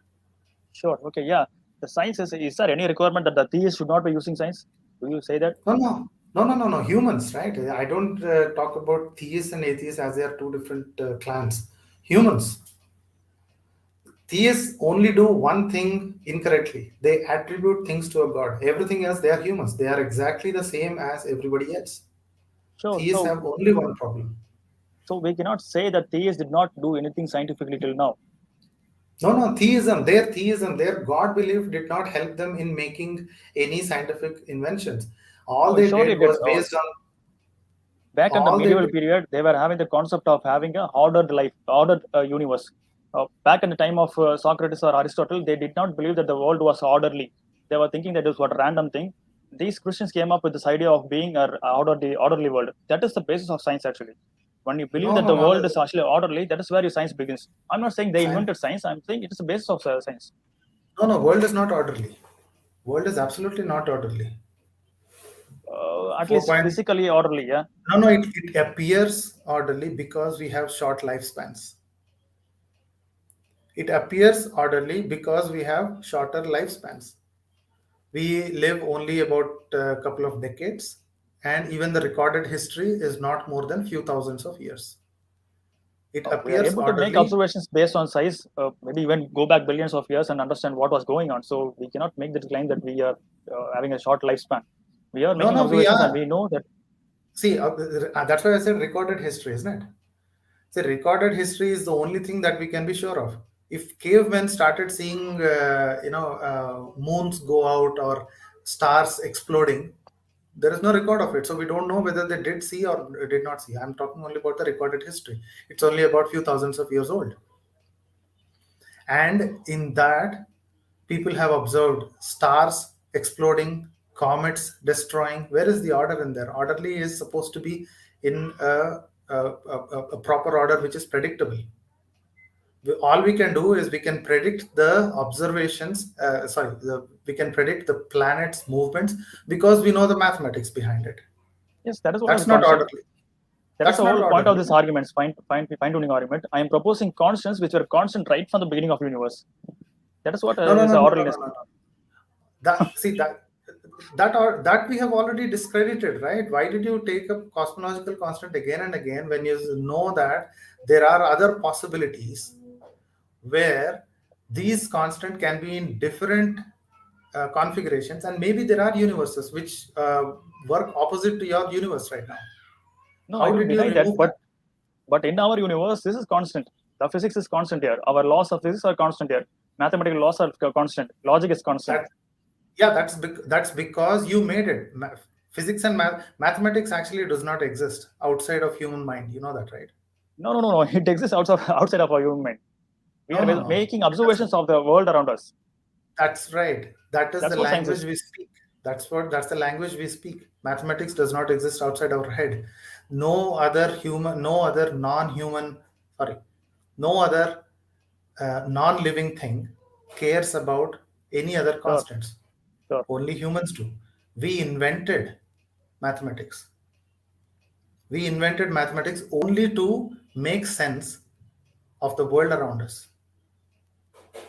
sure. Okay. Yeah. The science is there any requirement that the theist should not be using science? Do you say that? No, no, no, no, no, no. Humans, right? I don't talk about theists and atheists as they are two different clans. Humans. Theists only do one thing incorrectly. They attribute things to a god. Everything else, they are humans. They are exactly the same as everybody else. Sure. Theists have only one problem. So we cannot say that theists did not do anything scientifically till now. No, no, theism, their God belief did not help them in making any scientific inventions. All No, they surely did it did. was based on Back in the all they medieval did. period, they were having the concept of having a ordered life, ordered universe. Back in the time of Socrates or Aristotle, they did not believe that the world was orderly. They were thinking that it was a random thing. These Christians came up with this idea of being an orderly world. That is the basis of science, actually. When you believe No, that no, the no. world is actually orderly, that is where your science begins. I'm not saying they Science. invented science. I'm saying it is the basis of science. No, no, world is not orderly. World is absolutely not orderly. At Four least point. physically orderly, yeah. No, no, it appears orderly because we have short lifespans. It appears orderly because we have shorter lifespans. We live only about a couple of decades, and even the recorded history is not more than few thousands of years. It We are appears able to make orderly. observations based on size, maybe even go back billions of years and understand what was going on. So we cannot make the claim that we are having a short lifespan. We are No, making no, we observations and are. we know that. See, that's why I said recorded history, isn't it? So recorded history is the only thing that we can be sure of. If cavemen started seeing, moons go out or stars exploding, there is no record of it. So we don't know whether they did see or did not see. I'm talking only about the recorded history. It's only about few thousands of years old. And in that, people have observed stars exploding, comets destroying. Where is the order in there? Orderly is supposed to be in a proper order which is predictable. All we can do is we can predict the observations, we can predict the planet's movements because we know the mathematics behind it. Yes, that is what is That's not constant. orderly. That is That's the not whole point of orderly. this argument, fine tuning argument. I am proposing constants which were constant right from the beginning of the universe. That is what No, no, is no, the no, no, no, orderliness. no, no. That we have already discredited, right? Why did you take up cosmological constant again and again when you know that there are other possibilities where these constant can be in different configurations, and maybe there are universes which work opposite to your universe right now. No, I How don't did you deny that, remove that? but in our universe, this is constant. The physics is constant here. Our laws of physics are constant here. Mathematical laws are constant. Logic is constant. That Yeah, that's because you made it. Physics and mathematics actually does not exist outside of human mind. You know that, right? No, no, no, no. It exists outside of our human mind. We No, are no, no, no. making observations of the world around us. That's right. That is the That's what science language is. we speak. That's the language we speak. Mathematics does not exist outside our head. No other human, no other non-human, sorry, no other non-living thing cares about any other Sure, constants. sure. Only humans do. We invented mathematics. We invented mathematics only to make sense of the world around us.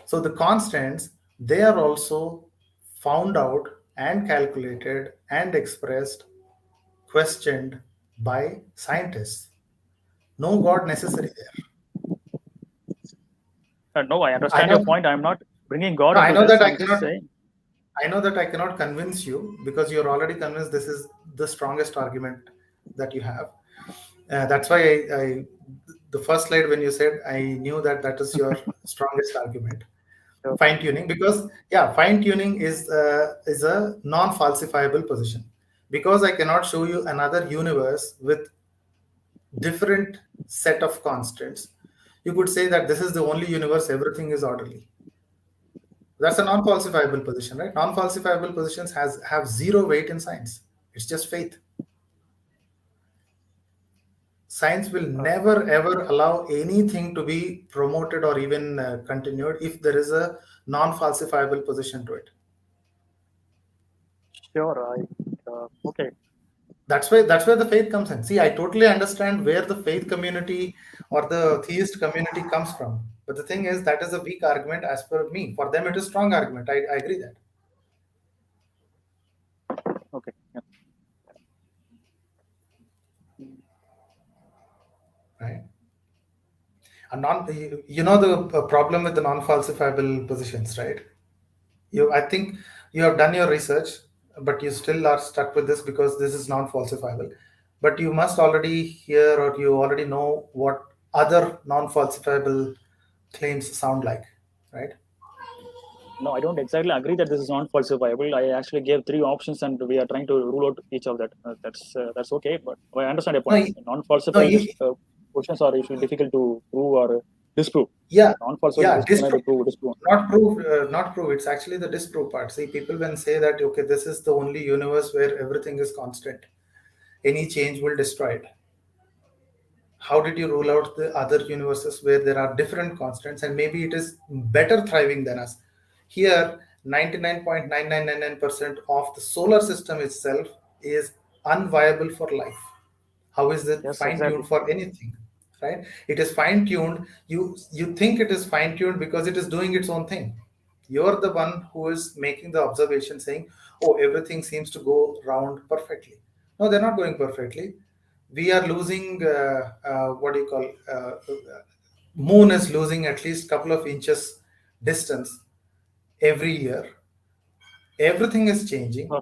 So the constants, they are also found out and calculated and expressed, questioned by scientists. No God necessary there. No, I I understand know, your point. I'm not bringing God no, I into know this. that I I'm just cannot, saying. I know that I cannot convince you because you're already convinced this is the strongest argument that you have. That's why the first slide when you said, I knew that that is your strongest argument. Sure. Fine tuning, because yeah, fine tuning is a non falsifiable position, because I cannot show you another universe with different set of constants. You could say that this is the only universe, everything is orderly. That's a non falsifiable position, right? Non falsifiable positions have zero weight in science. It's just faith. Science will Uh, never ever allow anything to be promoted or even continued if there is a non falsifiable position to it. sure. Okay. That's where the faith comes in. See, I totally understand where the faith community or the theist community comes from, but the thing is that is a weak argument as per me. For them it is strong argument. I agree that, Okay. Yeah. right? And non you know the problem with the non falsifiable positions, right? I think you have done your research, but you still are stuck with this because this is non falsifiable. But you must already hear or you already know what other non falsifiable claims sound like, right? No, I don't exactly agree that this is not falsifiable. I actually gave three options, and we are trying to rule out each of that. That's okay, but I understand your No, point. no, Non-falsifiable questions are usually difficult to prove or disprove. yeah, Non-falsifiable yeah, questions can either prove or disprove. not prove. It's actually the disprove part. See, people when say that okay, this is the only universe where everything is constant, any change will destroy it. How did you rule out the other universes where there are different constants and maybe it is better thriving than us? Here, 99.9999% of the solar system itself is unviable for life. How is it Yes, fine tuned exactly. for anything, right? It is fine tuned. You think it is fine tuned because it is doing its own thing. You're the one who is making the observation saying, oh, everything seems to go round perfectly. No, they're not going perfectly. We are losing what do you call moon is losing at least couple of inches distance every year. Everything is changing. Uh,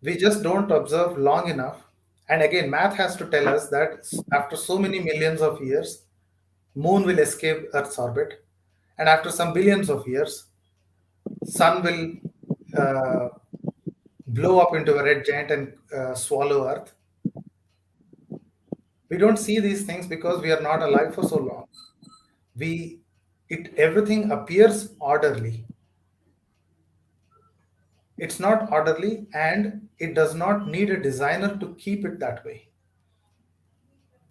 We just don't observe long enough. And again, math has to tell us that after so many millions of years, moon will escape Earth's orbit, and after some billions of years, sun will uh, blow up into a red giant and swallow Earth. We don't see these things because we are not alive for so long. We Everything appears orderly. It's not orderly, and it does not need a designer to keep it that way.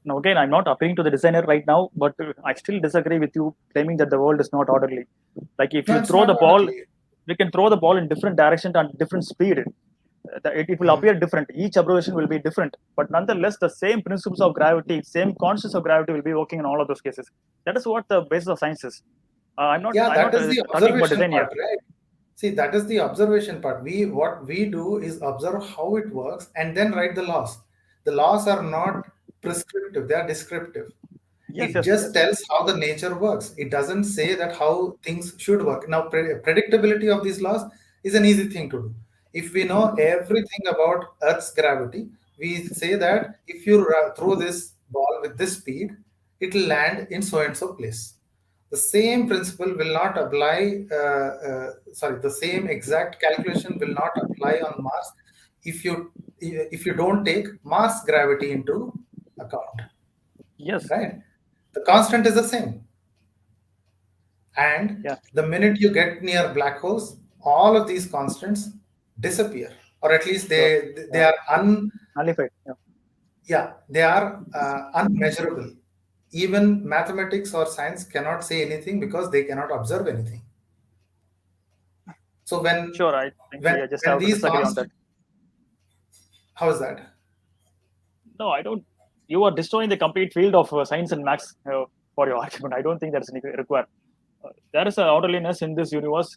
Now, again, I'm not appealing to the designer right now, but I still disagree with you claiming that the world is not orderly. Like if No, you it's throw not the ball, orderly. we can throw the ball in different directions and different speed. It will appear different. Each observation will be different, but nonetheless, the same principles of gravity, same constants of gravity will be working in all of those cases. That is what the basis of science is. I'm not. Yeah, I'm that not is the talking about observation design here. part, right? See, that is the observation part. What we do is observe how it works and then write the laws. The laws are not prescriptive, they are descriptive. Yes, It yes, just yes. tells how the nature works. It doesn't say that how things should work. Now, predictability of these laws is an easy thing to do. If we know everything about Earth's gravity, we say that if you throw this ball with this speed, it will land in so and so place. The same principle will not apply, the same exact calculation will not apply on Mars if you don't take Mars gravity into account, Yes, right? The constant is the same. And yeah, the minute you get near black holes, all of these constants disappear, or at least sure. they Yeah, are nullified. Yeah, they are unmeasurable. Even mathematics or science cannot say anything because they cannot observe anything. So sure. I think we just when have to these disagree on that. constants, how is that? No, I don't. You are destroying the complete field of science and maths for your argument. I don't think that's required. There is a orderliness in this universe.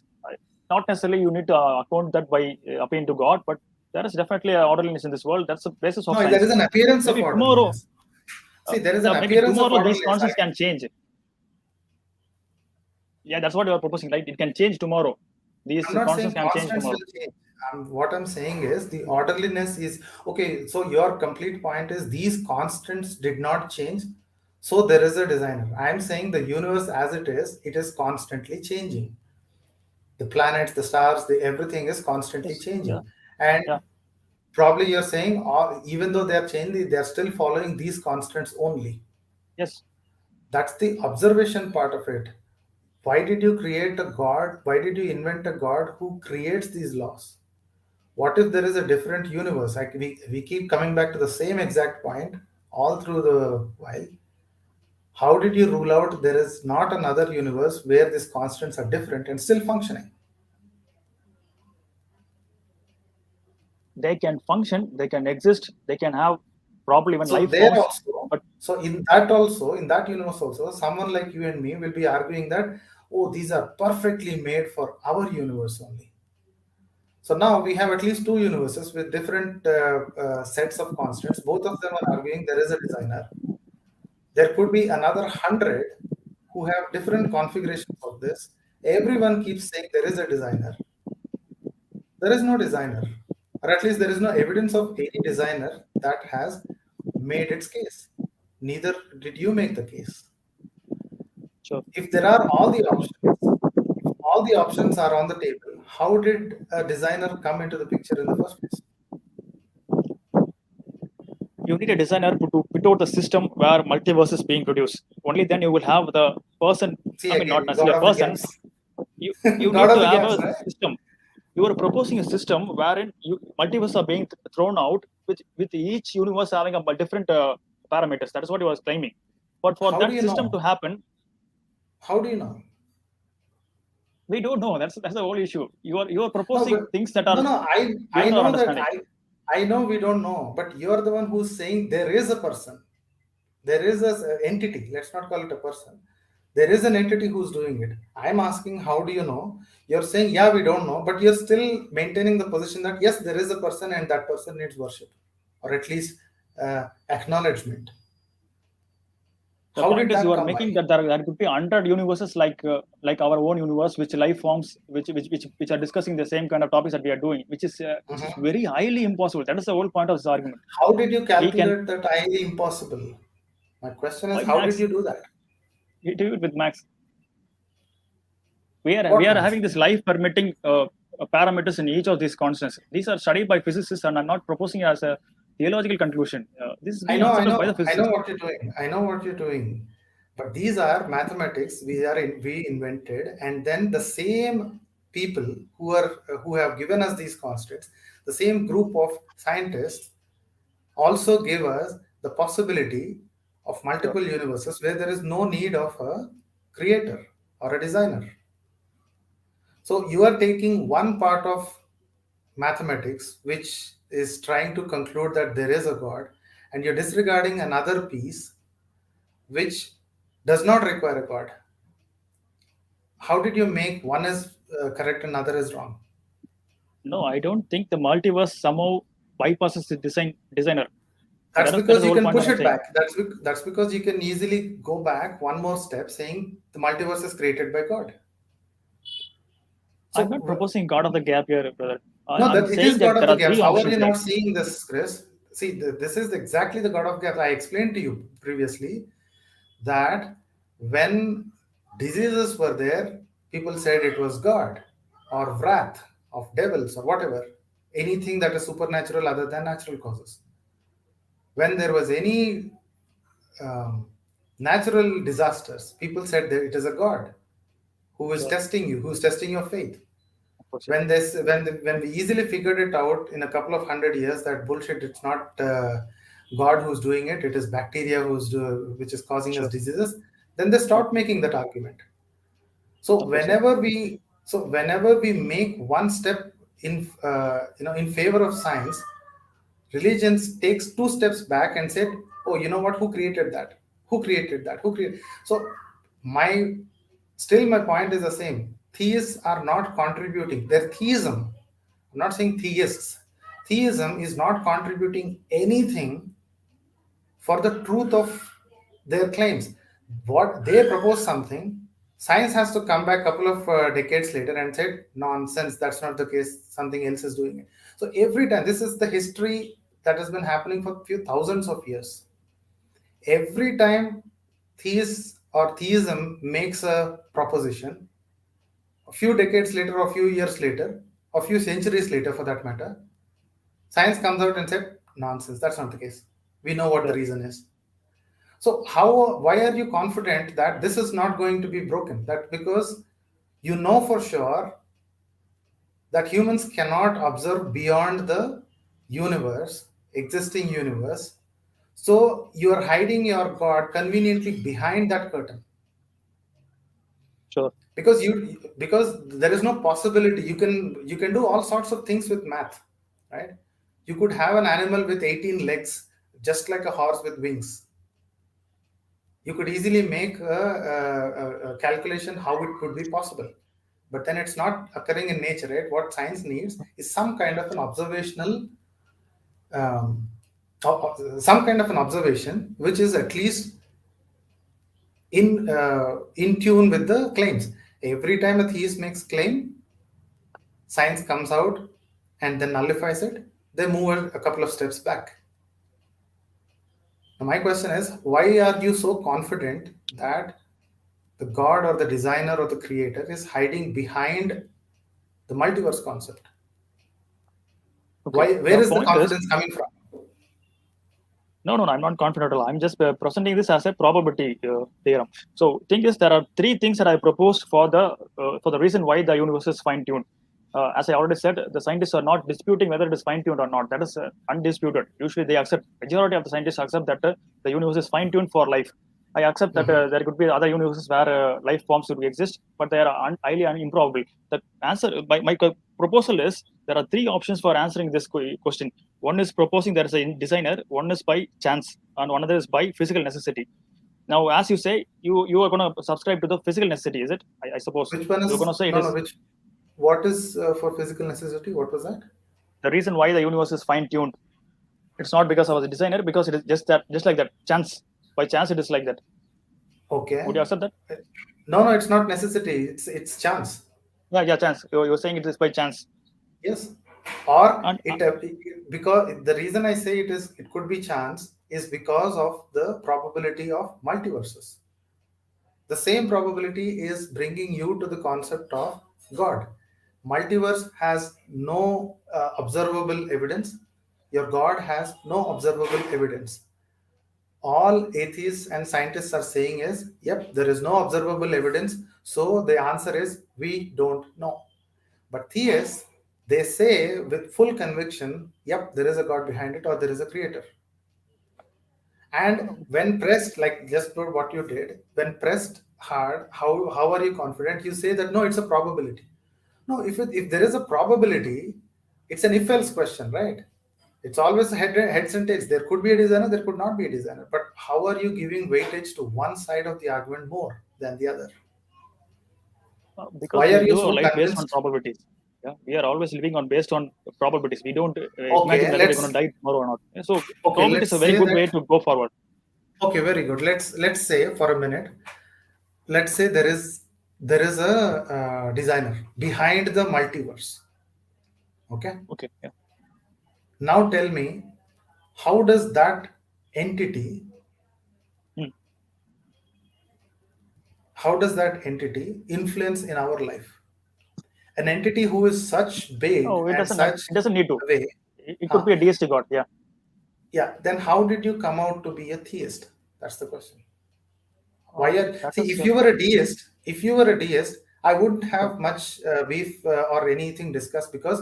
Not necessarily you need to account that by appealing to God, but there is definitely an orderliness in this world. That's the basis of No, there science. is an appearance of Maybe tomorrow, orderliness. See, there is an maybe appearance of tomorrow these orderliness. constants can change. Yeah, that's what you are proposing, right? It can change tomorrow. These I'm not constants saying can change constants tomorrow. will change. What I'm saying is the orderliness is okay. So your complete point is these constants did not change. So there is a designer. I'm saying the universe as it is constantly changing. The planets, the stars, everything is constantly Yes. Yeah. changing. And Yeah. probably you're saying, even though they are changing, they are still following these constants only. Yes. That's the observation part of it. Why did you create a God? Why did you invent a God who creates these laws? What if there is a different universe? Like we keep coming back to the same exact point all through the while. How did you rule out there is not another universe where these constants are different and still functioning? They can function. They can exist. They can have probably even So life there forms. also, But in that universe also, someone like you and me will be arguing that, oh, these are perfectly made for our universe only. So now we have at least two universes with different sets of constants. Both of them are arguing there is a designer. There could be another 100 who have different configurations of this. Everyone keeps saying there is a designer. There is no designer, or at least there is no evidence of any designer that has made its case. Neither did you make the case. sure. If there are all the options are on the table, how did a designer come into the picture in the first place? You need a designer to put out the system where multiverse is being produced. Only then you will have the person. See I mean, not again, necessarily God a of the person. gaps. You God need of to the have gaps, a right? system. You are proposing a system wherein multiverse are being thrown out with each universe having a different parameters. That is what you was claiming. But for How do that you system to know? happen, How do you know? we don't know. That's the whole issue. You are No, proposing but things that no, are no. I beyond our know that understanding. I know we don't know, but you're the one who's saying there is a person. There is a entity. Let's not call it a person. There is an entity who's doing it. I'm asking, how do you know? You're saying, yeah, we don't know, but you're still maintaining the position that yes, there is a person and that person needs worship, or at least acknowledgement. The How point did is, you that are come by? making that there could be 100 universes like our own universe, which life forms, which are discussing the same kind of topics that we are doing, which is Mhm. very highly impossible. That is the whole point of this argument. How did you We can calculate that highly impossible? My question is, by how did max. you do that? We do it with max. We What are max? having this life permitting parameters in each of these constants. These are studied by physicists, and I'm not proposing it as a theological conclusion. This is being accepted by the I know physicists. what you're doing. I know what you're doing. But these are mathematics we invented, and then the same people who have given us these constants, the same group of scientists also give us the possibility of Sure. multiple universes where there is no need of a creator or a designer. So you are taking one part of mathematics which is trying to conclude that there is a God, and you're disregarding another piece which does not require a God. How did you make one is correct and other is wrong? No, I don't think the multiverse somehow bypasses the designer. That's That is because the you whole can point push I'm it saying. back. That's because you can easily go back one more step, saying the multiverse is created by God. I'm not So proposing God of the gap here, brother. no, I'm that it is saying God that of there the are gaps. three How are options you there. not seeing this, Chris? See, this is exactly the God of gaps. I explained to you previously that when diseases were there, people said it was God or wrath of devils or whatever, anything that is supernatural other than natural causes. When there was any um, natural disasters, people said that it is a God who is Sure. testing you, who is testing your faith. Of course, yes. When we easily figured it out in a couple of 100 years that bullshit, it's not God who's doing it, it is bacteria which is causing us Sure. diseases, then they Sure. stopped making that argument. So Of course, yes. whenever we make one step in in favor of science, religions takes two steps back and said, oh, you know what, who created that, who created. So my still my point is the same. Theists are not contributing their theism. I'm not saying theists. Theism is not contributing anything for the truth of their claims. What they propose something, science has to come back a couple of decades later and said, nonsense, that's not the case, something else is doing it. So every time, this is the history that has been happening for a few thousands of years. Every time theist or theism makes a proposition, a few decades later, or a few years later, or a few centuries later for that matter, science comes out and said, nonsense, that's not the case. We know what the Sure. reason is. So how why are you confident that this is not going to be broken? That because you know for sure that humans cannot observe beyond the universe, existing universe. So you are hiding your God conveniently behind that curtain Sure. because there is no possibility. You can do all sorts of things with math, right? You could have an animal with 18 legs, just like a horse with wings. You could easily make a calculation how it could be possible, but then it's not occurring in nature, right? What science needs is some kind of an observational um, some kind of an observation which is at least in tune with the claims. Every time a theist makes claim, science comes out and then nullifies it. They move a couple of steps back. Now my question is, why are you so confident that the god or the designer or the creator is hiding behind the multiverse concept? Okay. Why? Where The is the point is, confidence coming from? no, I'm not confident at all. I'm just presenting this as a probability theorem. So, thing is, there are three things that I proposed for the reason why the universe is fine tuned. As I already said, the scientists are not disputing whether it is fine tuned or not. That is undisputed. Usually, they accept. Majority of the scientists accept that the universe is fine tuned for life. I accept that Mhm. there could be other universes where life forms would exist, but they are highly improbable. The answer, my proposal is there are three options for answering this question. One is proposing there is a designer, one is by chance, and one other is by physical necessity. Now, as you say, you are going to subscribe to the physical necessity, is it? I suppose Which one you're going is to say it no no is which what is for physical necessity? What was that? the reason why the universe is fine tuned. It's not because I was a designer, because it is just like that, chance. By chance, it is like that. Would Okay. you accept that? No, no, it's not necessity. It's chance. Yeah, chance. You're saying it is by chance, Yes. Or and because the reason I say it could be chance is because of the probability of multiverses. The same probability is bringing you to the concept of God. Multiverse has no observable evidence. Your God has no observable evidence. all atheists and scientists are saying is, yep, there is no observable evidence. So the answer is we don't know. But theists, they say with full conviction, yep, there is a God behind it or there is a creator. And when pressed, like just what you did, when pressed hard, how are you confident? You say that no, it's a probability. No, if there is a probability, it's an if else question, right? It's always heads and tails. There could be a designer, there could not be a designer. But how are you giving weightage to one side of the argument more than the other? Because Why we are you live our so life based on convinced? probabilities. Yeah, we are always living on based on probabilities. We don't imagine Okay, whether we're going to let's die tomorrow or not. So okay, probability is let's a very say good way that. to go forward. Okay, very good. Let's say for a minute. Let's say there is a designer behind the multiverse. Okay. Okay. Yeah. Now tell me, how does that entity Hmm. how does that entity influence in our life? An entity who is such big Oh, it and doesn't. such It doesn't need to. way, It could huh? be a deistic God. Yeah. Yeah, then how did you come out to be a theist? That's the question. Why are That see is. if you were a deist, I wouldn't have much beef or anything discussed, because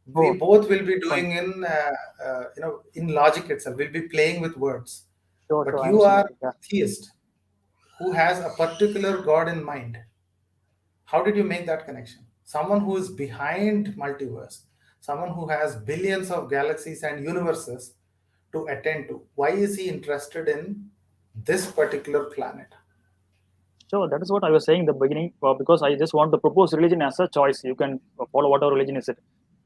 we Oh, both will be fine. doing in logic itself. We'll be playing with words. Sure. But Sure. I you understand are that. Yeah. a theist who has a particular God in mind. How did you make that connection? Someone who is behind multiverse, someone who has billions of galaxies and universes to attend to. Why is he interested in this particular planet? So that is what I was saying in the beginning. Because I just want to propose religion as a choice. You can follow whatever religion is it.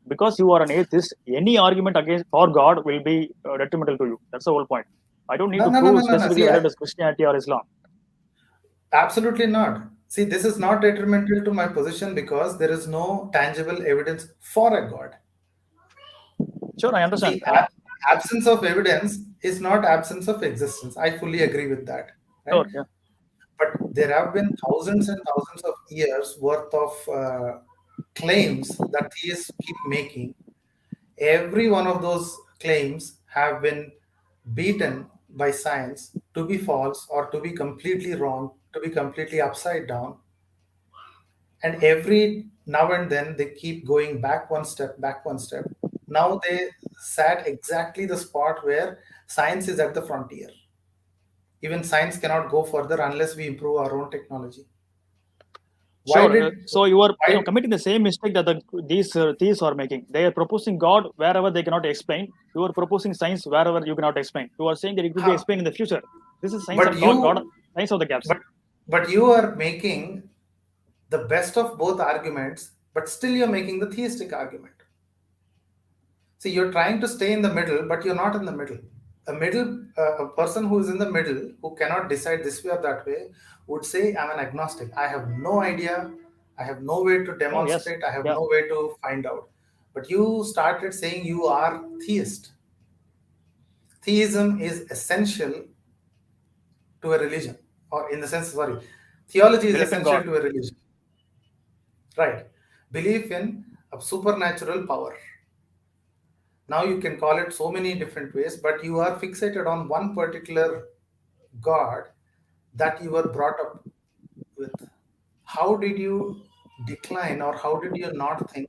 Because you are an atheist, any argument against for God will be detrimental to you. That's the whole point. I don't need No, to no, no, no, prove no, no. specifically See, whether it is Christianity or Islam. absolutely not. See, this is not detrimental to my position because there is no tangible evidence for a God. Sure, I understand. See, absence of evidence is not absence of existence. I fully agree with that, right? Sure, yeah, But there have been thousands and thousands of years worth of claims that theists keep making. Every one of those claims have been beaten by science to be false or to be completely wrong, to be completely upside down. And every now and then they keep going back one step. Now they sat exactly the spot where science is at the frontier. Even science cannot go further unless we improve our own technology. Why sure. did So you are why committing the same mistake that these theists are making. They are proposing God wherever they cannot explain. You are proposing science wherever you cannot explain. You are saying that it will be huh, explained in the future. This is science but of God, you science of the gaps. but but you are making the best of both arguments, but still you're making the theistic argument. See, you're trying to stay in the middle, but you're not in the middle. A person who is in the middle, who cannot decide this way or that way, would say, I'm an agnostic. I have no idea. I have no way to Oh yes, demonstrate. I have yeah. no way to find out. But you started saying you are theist. Theism is essential to a religion, or in the sense, sorry, theology is Belief in essential God. to a religion, right? Belief in a supernatural power. Now you can call it so many different ways, but you are fixated on one particular God that you were brought up with. How did you decline, or how did you not think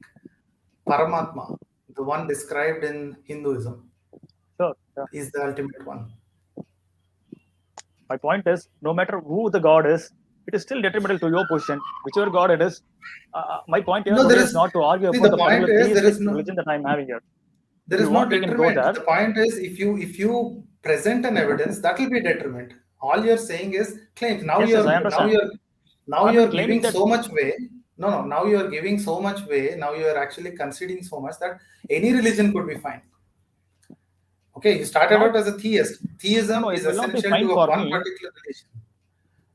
Paramatma, the one described in Hinduism, Sure. Yeah. is the ultimate one? My point is, no matter who the God is, it is still detrimental to your position, whichever God it is. My point here No, there today is is. not to argue See, about the the point particular is theistic religion that I'm having here. there If you is no want, we can go detriment. there. The point is, if you present an evidence, that will be detriment. All you're saying is claims. Now Yes, yes, I you're now understand. you're now I'm not you're claiming giving that. so much way. No, no. Now you're giving so much way. Now you're actually conceding so much that any religion could be fine. Okay, you started Not. out as a theist. No, no, Theism it is will not be essential fine to for one me. particular religion.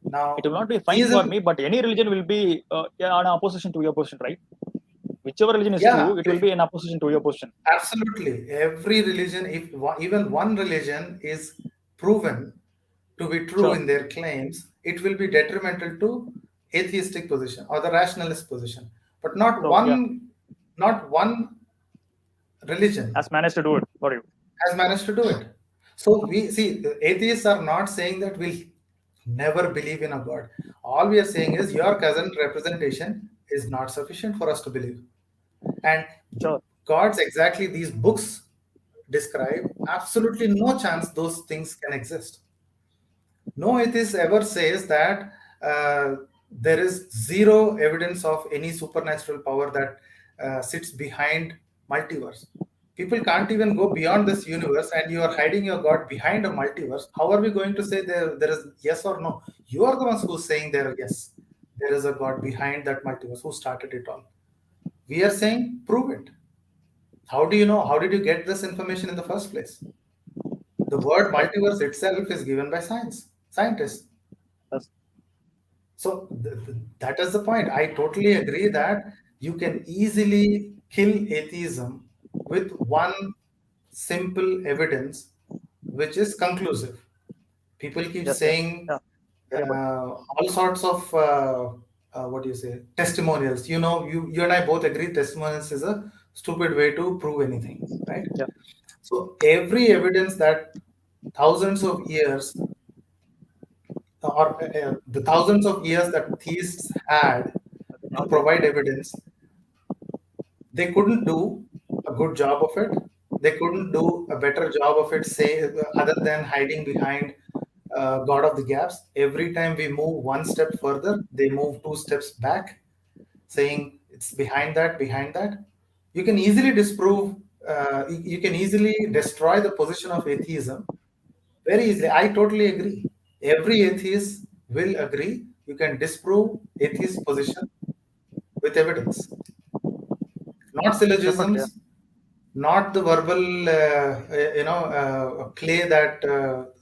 It Now, will not be fine for theism, me, but any religion will be yeah, in opposition to your position, right? Whichever religion is yeah, true, it will be in opposition to your position. absolutely. Every religion, if even one religion is proven to be true Sure. in their claims, it will be detrimental to atheistic position or the rationalist position. But So yeah, not one religion has managed to do it for you. has managed to do it. So we see the atheists are not saying that we'll never believe in a God. All we are saying is your cousin representation is not sufficient for us to believe. And Sure. God's exactly these books describe absolutely no chance those things can exist. No atheist ever says that there is zero evidence of any supernatural power that sits behind multiverse. People can't even go beyond this universe, and you are hiding your God behind a multiverse. How are we going to say there is yes or no? You are the ones who's saying there, yes, there is a God behind that multiverse who started it all. We are saying, prove it. How do you know? How did you get this information in the first place? The word Right. multiverse itself is given by scientists. That's, So that is the point. I totally agree that you can easily kill atheism with one simple evidence, which is conclusive. People keep yes. Yeah. saying Yeah. Very good. all sorts of what do you say testimonials. You and I both agree testimonials is a stupid way to prove anything, right? Yeah. So every evidence that thousands of years or the thousands of years that theists had to Okay. provide evidence, they couldn't do a good job of it. They couldn't do a better job of it, say, other than hiding behind God of the gaps. Every time we move one step further, they move two steps back, saying it's behind that, behind that. You can easily disprove, you can easily destroy the position of atheism very easily. I totally agree. Every atheist will agree. You can disprove atheist position with evidence, not Definitely. Yeah. syllogisms, not the verbal, play that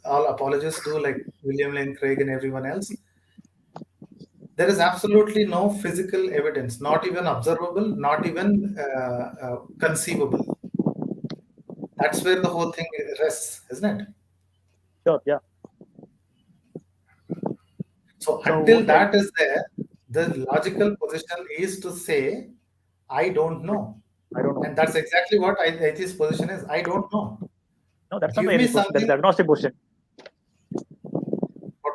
all apologists do, like William Lane Craig and everyone else. There is absolutely no physical evidence, not even observable, not even conceivable. That's where the whole thing rests, isn't it? Sure. Yeah. So So until okay. that is there, the logical position is to say, I don't know. I don't know. And that's exactly what atheist position is. I don't know. No, that's not the Give me atheist question. That is something. the agnostic question. What?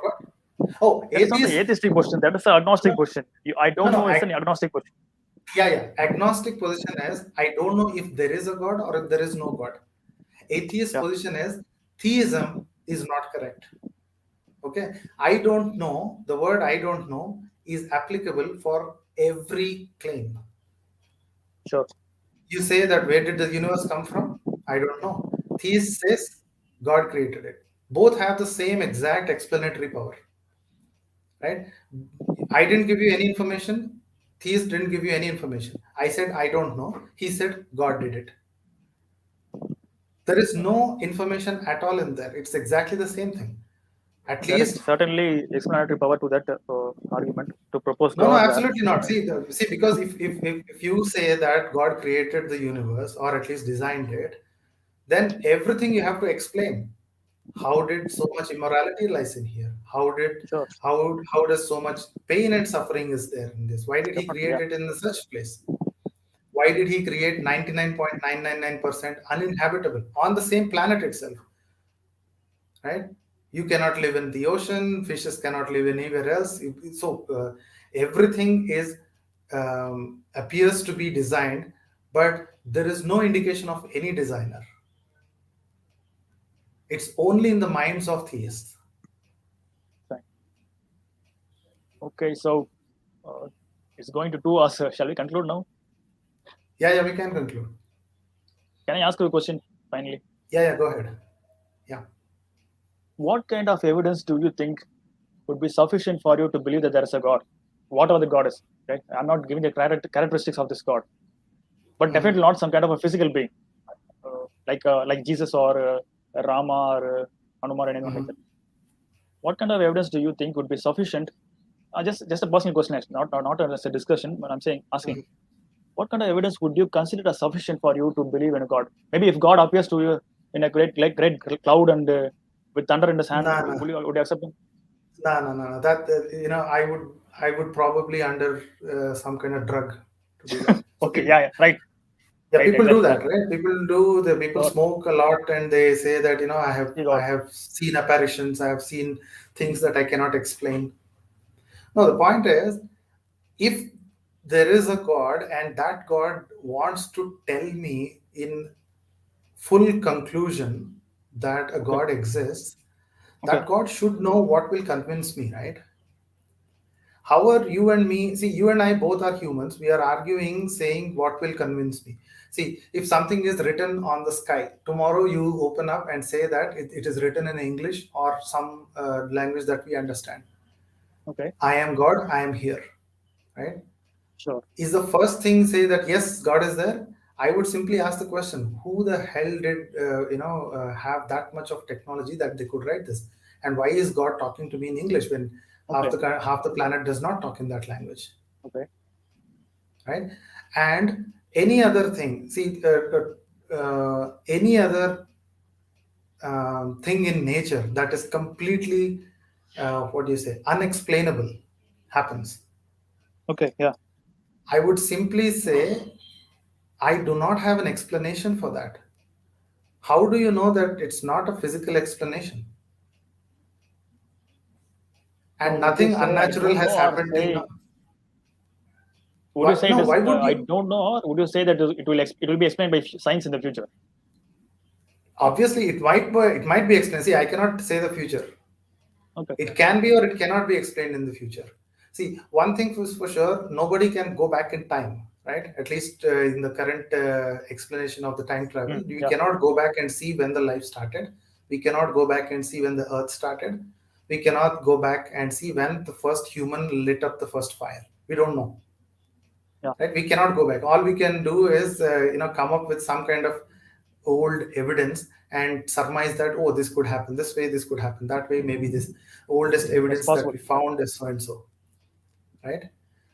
Oh, That is not the atheist. atheistic question. That is the agnostic No, question. I no, don't no. know is an agnostic question. Yeah, yeah. Agnostic position is I don't know if there is a God or if there is no God. Atheist Yeah. position is theism is not correct. Okay. I don't know. The word I don't know is applicable for every claim. Sure. You say that where did the universe come from? I don't know. Theist says God created it. Both have the same exact explanatory power, right? I didn't give you any information. Theist didn't give you any information. I said I don't know. He said God did it. There is no information at all in there. It's exactly the same thing. At There is least, certainly explanatory power to that argument to propose no, no, God there. absolutely not. See, because if you say that God created the universe or at least designed it, then everything you have to explain. How did so much immorality lies in here? Sure. How does so much pain and suffering is there in this? Why did he Definitely. Yeah. create it in such place? Why did he create 99.999% uninhabitable on the same planet itself? Right? You cannot live in the ocean, fishes cannot live anywhere else. So everything is appears to be designed, but there is no indication of any designer. It's only in the minds of theists. Fine. Okay. So uh, it's going to 2 hours. Shall we conclude now? Yeah, yeah, we can conclude. Can I ask you a question finally? Yeah, yeah, go ahead. Yeah. What kind of evidence do you think would be sufficient for you to believe that there is a God, whatever the God is? Right? I'm not giving the characteristics of this God, but Mhm. definitely not some kind of a physical being, like Jesus or Rama or Hanuman or anyone like Mhm. that. What kind of evidence do you think would be sufficient? Just a personal question, actually, not as a discussion, but I'm saying asking. Mhm. What kind of evidence would you consider as sufficient for you to believe in a God? Maybe if God appears to you in a great cloud and with thunder in his hand, No, no, would you accept him? no, no, no, no. That I would probably under some kind of drug to do that. So Okay, yeah, yeah, right. Yeah, Right, people do exactly. Yeah. that, right? People Sure. smoke a lot and they say that, See I God. have seen apparitions, I have seen things that I cannot explain. No, the point is, if there is a God and that God wants to tell me in full conclusion that a Okay. God exists, Okay. that God should know what will convince me, right? However, you and me, see, you and I both are humans. We are arguing, saying what will convince me. See, if something is written on the sky, tomorrow you open up and say that it is written in English or some language that we understand. Okay. I am God, I am here, right? Sure. Is the first thing say that yes, God is there? I would simply ask the question: who the hell did have that much of technology that they could write this? And why is God talking to me in English when Okay. half the planet does not talk in that language, Okay. right? And any other thing, see, any other thing in nature that is completely, what do you say, unexplainable happens. Okay. Yeah. I would simply say I do not have an explanation for that. How do you know that it's not a physical explanation? So And would you nothing say I unnatural don't know, has or happened till say now. would you say it No, is why would I you? don't know, or would you say that it will be explained by science in the future? Obviously, it might be explained. See, I cannot say the future. Okay. It can be or it cannot be explained in the future. See, one thing for sure, nobody can go back in time, right? At least in the current explanation of the time travel, we Yeah. cannot go back and see when the life started. We cannot go back and see when the earth started. We cannot go back and see when the first human lit up the first fire. We don't know, Yeah. right? We cannot go back. All we can do is come up with some kind of old evidence and surmise that, oh, this could happen this way, this could happen that way, maybe this oldest That's evidence that possible. we Yeah. found is so and so, right?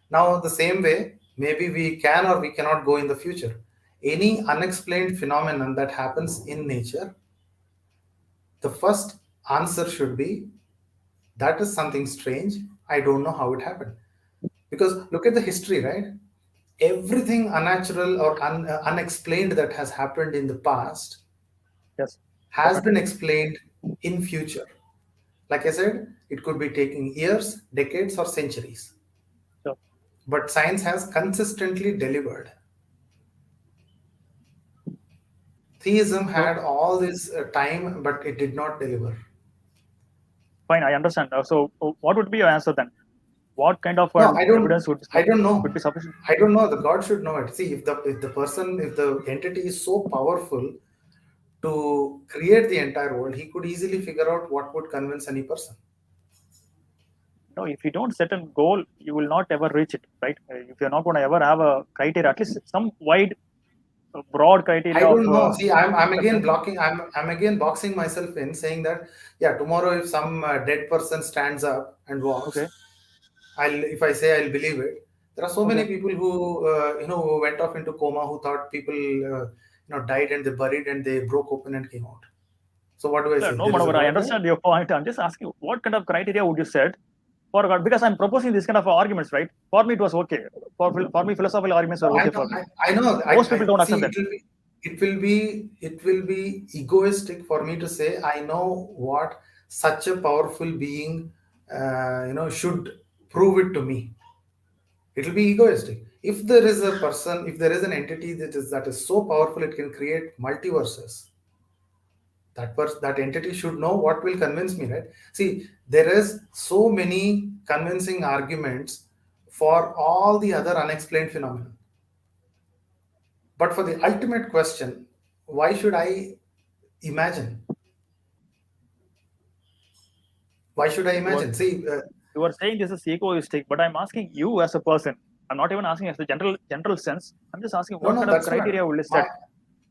Now the same way, maybe we can or we cannot go in the future. Any unexplained phenomenon that happens in nature, the first answer should be that is something strange, I don't know how it happened. Because look at the history, right? Everything unnatural or unexplained that has happened in the past Yes. has Definitely. been explained in future. Like I said, it could be taking years, decades, or centuries. Sure. But science has consistently delivered. Theism So had all this time, but it did not deliver. fine, I understand. So what would be your answer then? What kind of No, an evidence I don't know. would be sufficient? I don't know. The God should know it. See, if the entity is so powerful to create the entire world, he could easily figure out what would convince any person. No, if you don't set a goal, you will not ever reach it, right? If you're not going to ever have a criteria, at least some wide, broad I criteria of don't know. See, I'm again success. blocking. I'm again boxing myself in, saying that yeah, tomorrow if some dead person stands up and walks, Okay. if I say I'll believe it. There are so many Okay. people who who went off into coma, who thought people died and they buried and they broke open and came out. So what do I Yeah, say? no, There is a Manohar, I God there. understand your point. I'm just asking what kind of criteria would you set for God? Because I'm proposing this kind of arguments, right? For me, it was okay. For me, philosophical arguments No, are I okay know. for me. I know. Most people I don't accept see. that. It will be egoistic for me to say I know what such a powerful being, should prove it to me. It will be egoistic. If there is a person, if there is an entity that is so powerful, it can create multiverses. That entity should know what will convince me, right? See, there is so many convincing arguments for all the other unexplained phenomena. But for the ultimate question, why should I imagine? Why should I You are imagine? See, you are saying this is egoistic, but I'm asking you as a person. I'm not even asking as the general sense. I'm just asking no, what no, kind of that's what criteria will you my. set?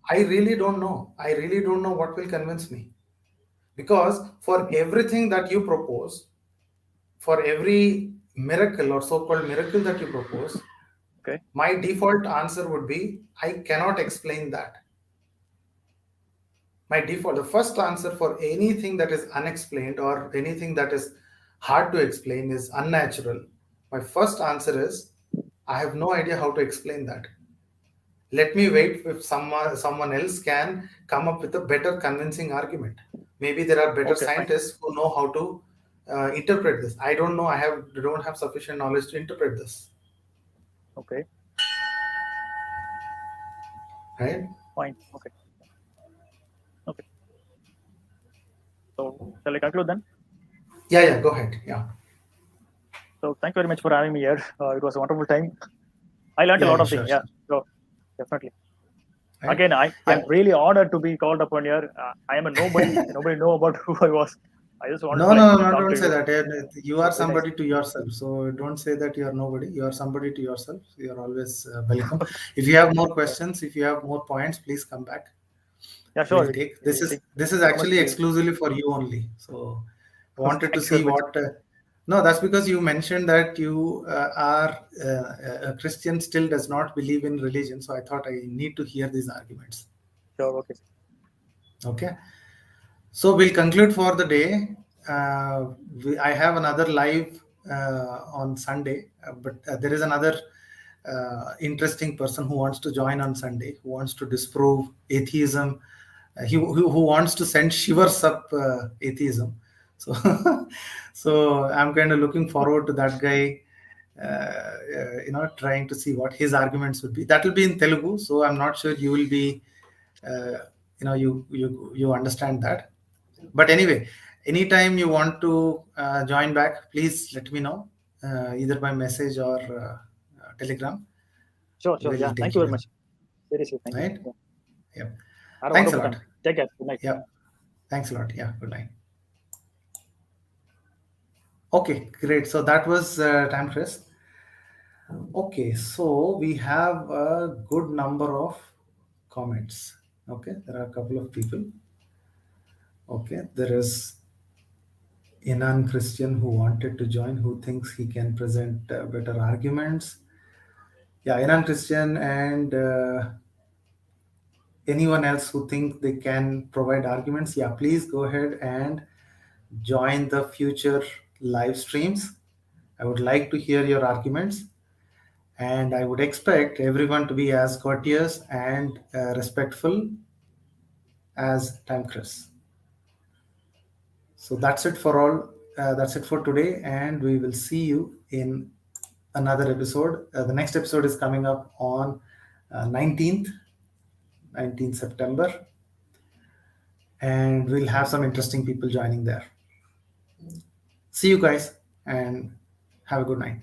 I really don't know. I really don't know what will convince me, because for everything that you propose, for every miracle or so-called miracle that you propose, Okay. my default answer would be I cannot explain that. My default, the first answer for anything that is unexplained or anything that is hard to explain is unnatural. My first answer is I have no idea how to explain that. Let me wait if someone else can come up with a better convincing argument. Maybe there are better Okay, fine. scientists who know how to interpret this. I don't know. Don't have sufficient knowledge to interpret this. Okay, Right? fine. Okay, okay. So shall I conclude then? Yeah, yeah. Go ahead. Yeah, So thank you very much for having me here. It was a wonderful time. I learned a yeah, lot yeah. of things. Sure, Yeah. sure. So definitely. Right? Again, I'm Yeah. really honored to be called upon here. I am a nobody. Nobody know about who I was. I just wanted No, to like no, no, talk don't to say you. that. You So are very nice. somebody to yourself. So don't say that you are nobody. You are somebody to yourself. You are always welcome. If you have more questions, if you have more points, please come back. Yeah, sure. We'll take. We'll see. This Thank is you so much. actually We'll. exclusively for you only. So I wanted to Thank you very see much. what. No, that's because you mentioned that you are a Christian still does not believe in religion. So I thought I need to hear these arguments. Sure. Okay. Okay. So we'll conclude for the day. I have another live on Sunday, but there is another interesting person who wants to join on Sunday, who wants to disprove atheism. Who wants to send shivers up atheism. So, so I'm kind of looking forward to that guy. Trying to see what his arguments would be. That will be in Telugu, so I'm not sure you will be. Uh, you understand that, but anyway, anytime you want to join back, please let me know, either by message or telegram. Sure. Sure. We'll Yeah. take Thank you it very in. much. Seriously. Thank you. Right? Yeah. Yep. Had a Thanks a wonderful lot. time. Take care. Good night. Yep. Thanks a lot. Yeah. Good night. Okay, great. So that was time, Chris. Okay, so we have a good number of comments. Okay, there are a couple of people. Okay, there is a non-Christian who wanted to join, who thinks he can present better arguments. Yeah, a non-Christian and anyone else who think they can provide arguments, yeah, please go ahead and join the future live streams. I would like to hear your arguments, and I would expect everyone to be as courteous and respectful as time Chris. So that's it for all. That's it for today, and we will see you in another episode. The next episode is coming up on 19th, 19th September, and we'll have some interesting people joining there. See you guys, and have a good night.